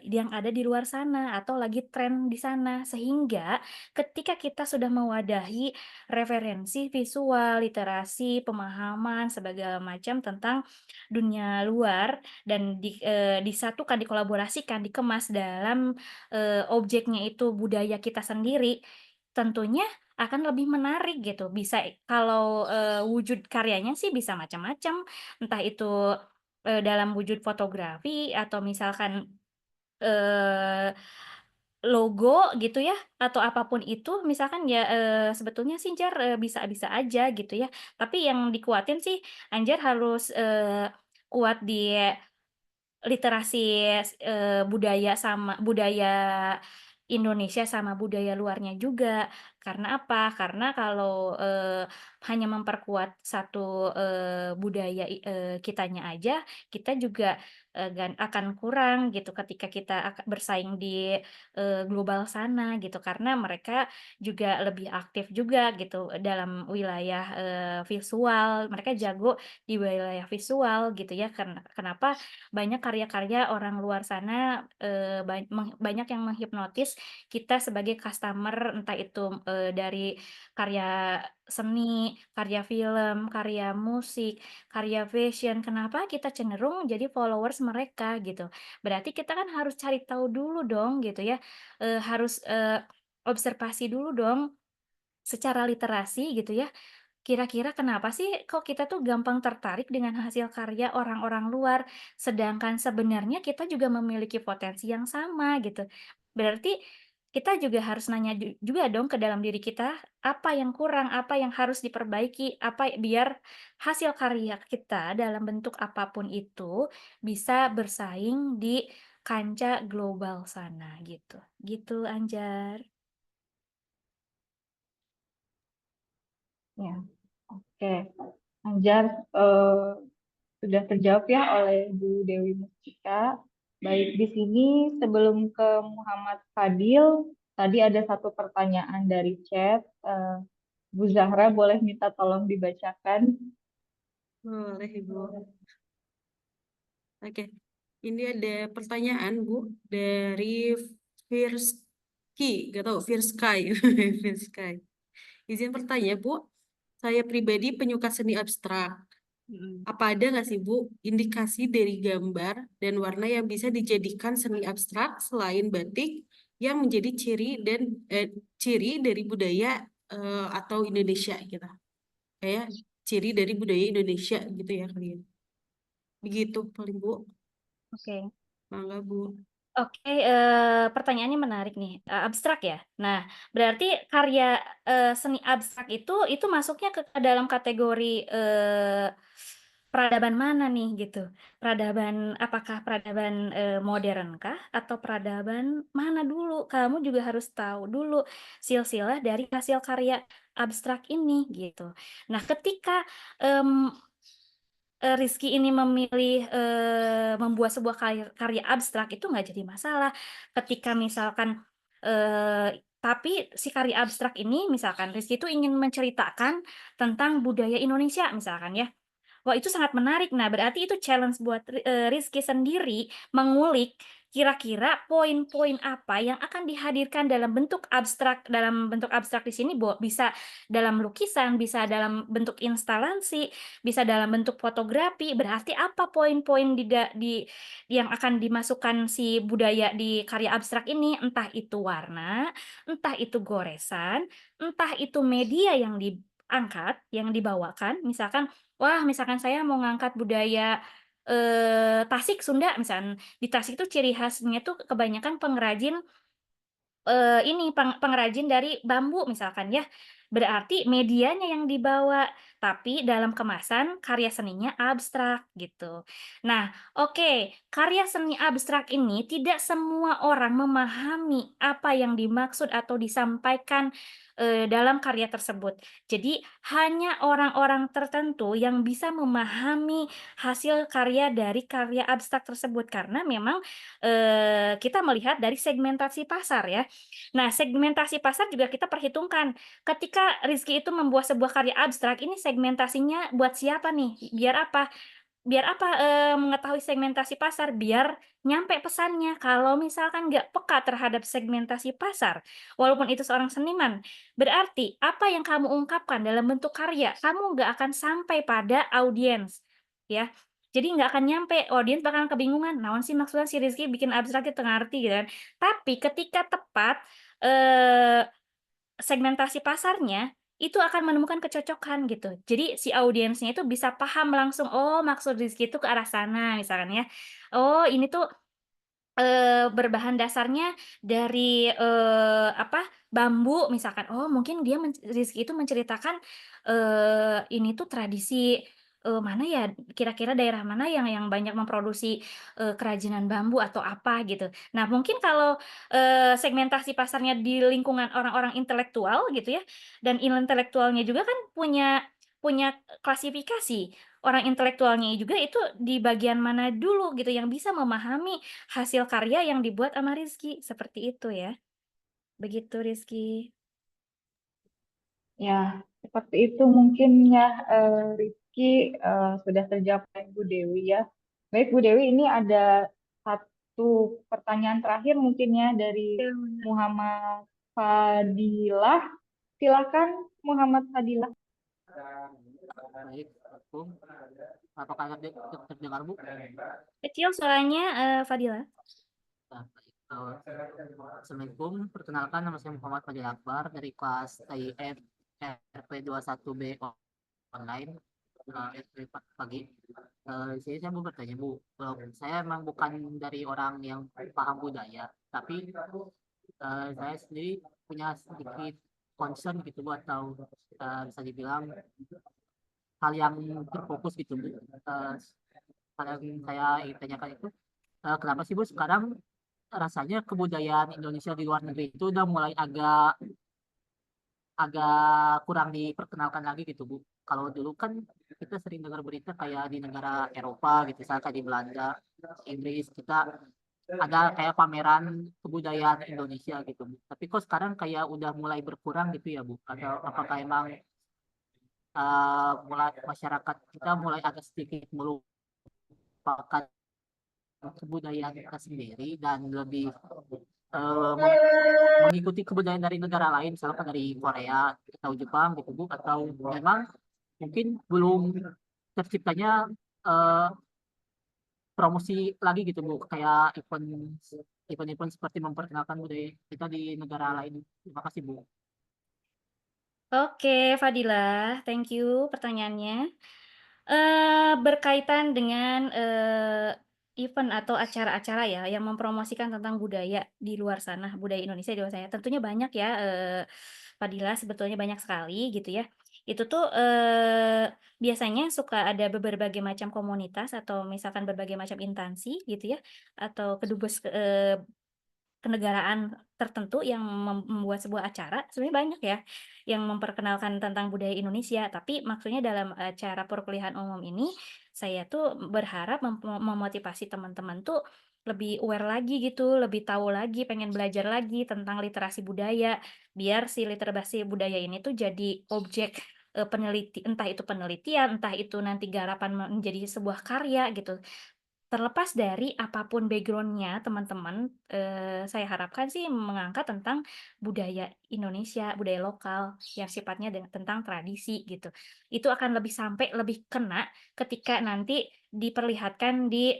yang ada di luar sana atau lagi tren di sana. Sehingga ketika kita sudah mewadahi referensi visual, literasi, pemahaman, segala macam tentang dunia luar dan disatukan, dikolaborasikan, dikemas dalam, objeknya itu budaya kita sendiri, tentunya akan lebih menarik gitu. Bisa kalau, wujud karyanya sih bisa macam-macam, entah itu, dalam wujud fotografi atau misalkan, eee, logo gitu ya, atau apapun itu misalkan ya, sebetulnya sih Jar, bisa-bisa aja gitu ya. Tapi yang dikuatin sih Anjar harus, kuat di literasi, budaya Indonesia sama budaya luarnya juga. Karena apa? Karena kalau, hanya memperkuat satu, budaya kitanya aja, kita juga, akan kurang gitu ketika kita bersaing di, global sana gitu. Karena mereka juga lebih aktif juga gitu dalam wilayah, visual, mereka jago di wilayah visual gitu ya. Kenapa banyak karya-karya orang luar sana, banyak yang menghipnotis kita sebagai customer, entah itu, dari karya seni, karya film, karya musik, karya fashion. Kenapa kita cenderung jadi followers mereka gitu. Berarti kita kan harus cari tahu dulu dong gitu ya, harus, observasi dulu dong secara literasi gitu ya. Kira-kira kenapa sih kok kita tuh gampang tertarik dengan hasil karya orang-orang luar, sedangkan sebenarnya kita juga memiliki potensi yang sama gitu. Berarti kita juga harus nanya juga dong ke dalam diri kita, apa yang kurang, apa yang harus diperbaiki, biar hasil karya kita dalam bentuk apapun itu bisa bersaing di kancah global sana gitu. Gitu Anjar. Ya, oke. Anjar, sudah terjawab ya oleh Bu Dewi Mustika. Baik, di sini sebelum ke Muhammad Fadil, tadi ada satu pertanyaan dari chat. Bu Zahra boleh minta tolong dibacakan. Boleh, Ibu. Oke, ini ada pertanyaan, Bu, dari Firsky, gak tahu, Firsky, Firsky. Izin bertanya, Bu, saya pribadi penyuka seni abstrak. Apa ada nggak sih, Bu, indikasi dari gambar dan warna yang bisa dijadikan seni abstrak selain batik yang menjadi ciri dari budaya atau Indonesia gitu. Kayak ciri dari budaya Indonesia gitu ya kalian. Begitu paling, Bu. Oke. Mangga, Bu. Oke, pertanyaannya menarik nih, abstrak ya? Nah, berarti karya, seni abstrak itu masuknya ke dalam kategori, peradaban mana nih gitu? Peradaban apakah peradaban modern kah atau peradaban mana dulu? Kamu juga harus tahu dulu silsilah dari hasil karya abstrak ini gitu. Nah, ketika Rizky ini memilih membuat sebuah karya abstrak itu nggak jadi masalah. Ketika misalkan tapi si karya abstrak ini misalkan Rizky itu ingin menceritakan tentang budaya Indonesia misalkan ya. Wah, itu sangat menarik. Nah, berarti itu challenge buat Rizky sendiri mengulik kira-kira poin-poin apa yang akan dihadirkan dalam bentuk abstrak. Dalam bentuk abstrak di sini bisa dalam lukisan, bisa dalam bentuk instalasi, bisa dalam bentuk fotografi. Berarti apa poin-poin yang akan dimasukkan si budaya di karya abstrak ini? Entah itu warna, entah itu goresan, entah itu media yang diangkat, yang dibawakan. Misalkan wah, misalkan saya mau ngangkat budaya Tasik Sunda, misalkan di Tasik itu ciri khasnya tuh kebanyakan pengrajin pengrajin dari bambu misalkan ya. Berarti medianya yang dibawa, tapi dalam kemasan karya seninya abstrak gitu. Nah, oke, karya seni abstrak ini tidak semua orang memahami apa yang dimaksud atau disampaikan dalam karya tersebut. Jadi, hanya orang-orang tertentu yang bisa memahami hasil karya dari karya abstrak tersebut karena memang kita melihat dari segmentasi pasar ya. Nah, segmentasi pasar juga kita perhitungkan. Ketika Rizky itu membuat sebuah karya abstrak, ini segmentasinya buat siapa nih? Biar apa? Biar apa mengetahui segmentasi pasar? Biar nyampe pesannya. Kalau misalkan nggak peka terhadap segmentasi pasar, walaupun itu seorang seniman, berarti apa yang kamu ungkapkan dalam bentuk karya, kamu nggak akan sampai pada audiens. Ya, jadi nggak akan nyampe, audiens bakalan kebingungan, naon sih maksudnya si Rizky bikin abstrak itu ngerti gitu kan. Tapi ketika tepat eh, segmentasi pasarnya, itu akan menemukan kecocokan gitu. Jadi si audiensnya itu bisa paham langsung, oh maksud Rizky itu ke arah sana misalkan ya. Oh ini tuh berbahan dasarnya dari apa bambu misalkan. Oh mungkin Rizky itu menceritakan ini tuh tradisi mana ya kira-kira daerah mana yang banyak memproduksi kerajinan bambu atau apa gitu. Nah mungkin kalau segmentasi pasarnya di lingkungan orang-orang intelektual gitu ya, dan intelektualnya juga kan punya punya klasifikasi. Orang intelektualnya juga itu di bagian mana dulu gitu yang bisa memahami hasil karya yang dibuat sama Rizky. Seperti itu ya. Begitu Rizky. Ya, seperti itu mungkin ya Rizky sudah terjawab oleh Bu Dewi ya. Baik Bu Dewi, ini ada satu pertanyaan terakhir mungkin ya dari Muhammad Fadilah. Silakan Muhammad Fadilah. Baik, Assalamualaikum. Apakah terdengar, Bu? Kecil suaranya Fadila. Nah, baik. Assalamualaikum. Perkenalkan, nama saya Muhammad Fadil Akbar dari kelas TIF RP21B online. SP pagi. Saya mau bertanya, Bu. Saya memang bukan dari orang yang paham budaya, tapi saya sendiri punya sedikit concern gitu, Bu, atau bisa dibilang hal yang terfokus gitu, Bu. Hal yang saya ingin tanyakan itu, kenapa sih Bu sekarang rasanya kebudayaan Indonesia di luar negeri itu udah mulai agak agak kurang diperkenalkan lagi gitu, Bu. Kalau dulu kan kita sering dengar berita kayak di negara Eropa gitu, misalnya kayak di Belanda, Inggris, kita ada kayak pameran kebudayaan Indonesia gitu, Bu. Tapi kok sekarang kayak udah mulai berkurang gitu ya, Bu? Atau apakah emang mulai masyarakat kita mulai agak sedikit melupakan kebudayaan kita sendiri dan lebih mengikuti kebudayaan dari negara lain, misalkan dari Korea atau Jepang gitu, Bu, atau memang mungkin belum terciptanya promosi lagi gitu, Bu, kayak event seperti memperkenalkan budaya kita di negara lain. Terima kasih, Bu. Oke, Fadila, thank you pertanyaannya. Berkaitan dengan event atau acara-acara ya yang mempromosikan tentang budaya di luar sana, budaya Indonesia di luar sana. Tentunya banyak ya, Fadila, sebetulnya banyak sekali gitu ya. Itu tuh biasanya suka ada berbagai macam komunitas atau misalkan berbagai macam instansi gitu ya, atau kedubes kenegaraan tertentu yang membuat sebuah acara, sebenarnya banyak ya, yang memperkenalkan tentang budaya Indonesia. Tapi maksudnya dalam acara perkuliahan umum ini, saya tuh berharap memotivasi teman-teman tuh lebih aware lagi gitu, lebih tahu lagi, pengen belajar lagi tentang literasi budaya, biar si literasi budaya ini tuh jadi objek entah itu penelitian, entah itu nanti garapan menjadi sebuah karya gitu. Terlepas dari apapun background-nya teman-teman, saya harapkan sih mengangkat tentang budaya Indonesia, budaya lokal yang sifatnya tentang tradisi gitu. Itu akan lebih sampai, lebih kena ketika nanti diperlihatkan di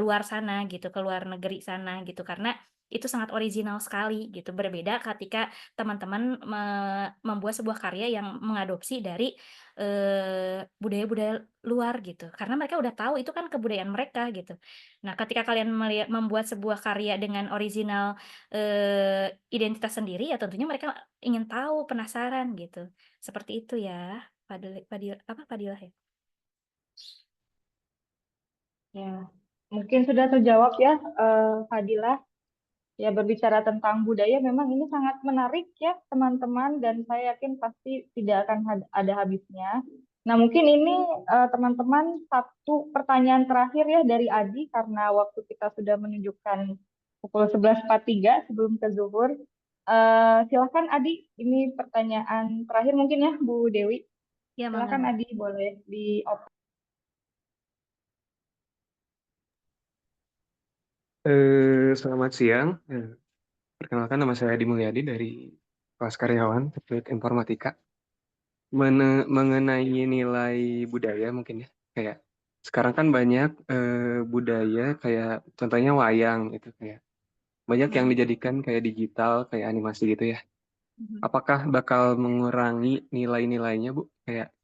luar sana gitu, ke luar negeri sana gitu. Karena itu sangat original sekali gitu. Berbeda ketika teman-teman membuat sebuah karya yang mengadopsi dari budaya-budaya luar gitu, karena mereka udah tahu itu kan kebudayaan mereka gitu. Nah, ketika kalian membuat sebuah karya dengan original, identitas sendiri, ya tentunya mereka ingin tahu, penasaran gitu. Seperti itu ya, Fadilah ya? Ya, mungkin sudah terjawab ya, Fadilah. Ya, berbicara tentang budaya memang ini sangat menarik ya, teman-teman, dan saya yakin pasti tidak akan ada habisnya. Nah, mungkin ini teman-teman satu pertanyaan terakhir ya dari Adi, karena waktu kita sudah menunjukkan pukul 11.43 sebelum ke zuhur. Silakan Adi, ini pertanyaan terakhir mungkin ya, Bu Dewi. Ya, Silakan mangga. Adi, boleh di Selamat siang. Perkenalkan nama saya Adi Mulyadi dari kelas karyawan Teknik Informatika. Mengenai nilai budaya mungkin ya, kayak sekarang kan banyak budaya kayak contohnya wayang itu kayak banyak yang dijadikan kayak digital, kayak animasi gitu ya. Apakah bakal mengurangi nilai-nilainya, Bu? Kayak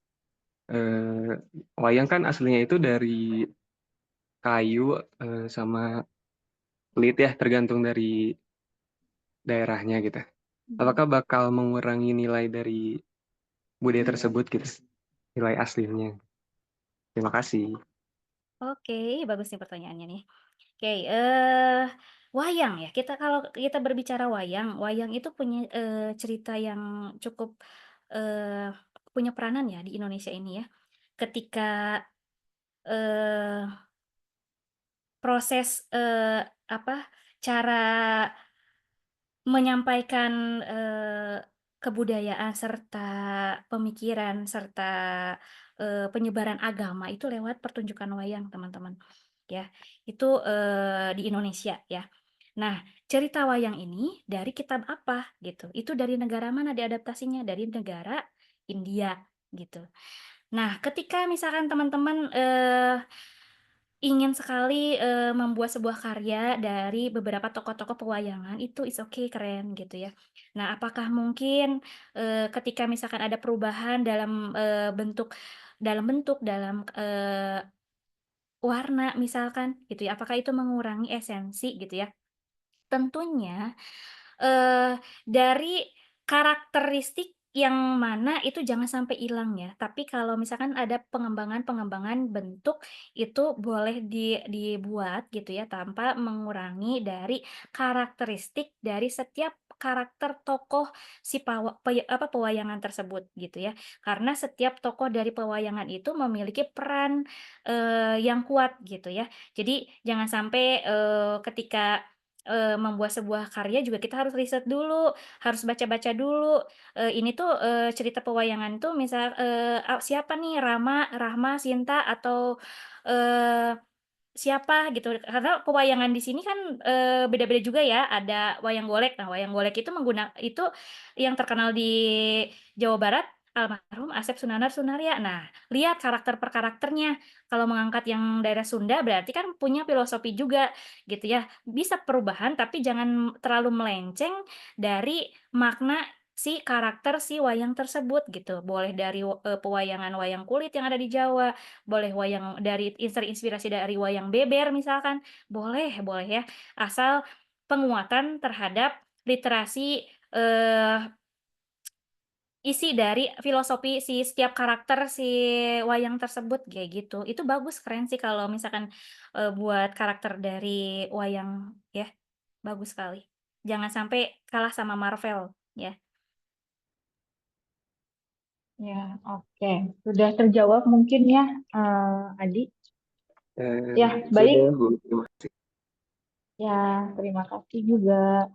wayang kan aslinya itu dari kayu sama kulit ya, tergantung dari daerahnya gitu. Apakah bakal mengurangi nilai dari budaya tersebut gitu, nilai aslinya? Terima kasih. Oke, bagus nih pertanyaannya nih. Oke, wayang ya, kalau kita berbicara wayang, wayang itu punya, cerita yang cukup, eee, punya peranan ya di Indonesia ini ya. Ketika, eee, proses, cara menyampaikan, kebudayaan serta pemikiran serta, penyebaran agama itu lewat pertunjukan wayang, teman-teman, ya. Itu, di Indonesia ya. Nah, cerita wayang ini dari kitab apa gitu, itu dari negara mana diadaptasinya, dari negara India gitu. Nah, ketika misalkan teman-teman, ingin sekali, membuat sebuah karya dari beberapa tokoh-tokoh pewayangan, itu is okay, keren gitu ya. Nah, apakah mungkin, ketika misalkan ada perubahan dalam, dalam warna misalkan gitu ya, apakah itu mengurangi esensi gitu ya? Tentunya, dari karakteristik yang mana itu jangan sampai hilang ya, tapi kalau misalkan ada pengembangan-pengembangan bentuk, itu boleh dibuat gitu ya, tanpa mengurangi dari karakteristik dari setiap karakter tokoh si pewayangan tersebut gitu ya. Karena setiap tokoh dari pewayangan itu memiliki peran, yang kuat gitu ya. Jadi jangan sampai, ketika membuat sebuah karya juga kita harus riset dulu, harus baca-baca dulu, ini tuh, cerita pewayangan tuh siapa nih Rahma, Sinta, atau, eee, siapa gitu. Karena pewayangan di sini kan, beda-beda juga ya, ada wayang golek. Nah, wayang golek itu yang terkenal di Jawa Barat, almarhum Asep Sunarya. Nah, lihat karakter per karakternya. Kalau mengangkat yang daerah Sunda berarti kan punya filosofi juga gitu ya. Bisa perubahan tapi jangan terlalu melenceng dari makna si karakter si wayang tersebut gitu. Boleh dari pewayangan wayang kulit yang ada di Jawa, boleh wayang dari terinspirasi dari wayang beber misalkan, boleh boleh ya. Asal penguatan terhadap literasi, isi dari filosofi si setiap karakter si wayang tersebut kayak gitu. Itu bagus, keren sih kalau misalkan buat karakter dari wayang ya. Bagus sekali. Jangan sampai kalah sama Marvel ya. Ya, oke. Sudah terjawab mungkin ya, Adi? Ya, baik. Sudah, Bu. Terima kasih. Ya, terima kasih juga.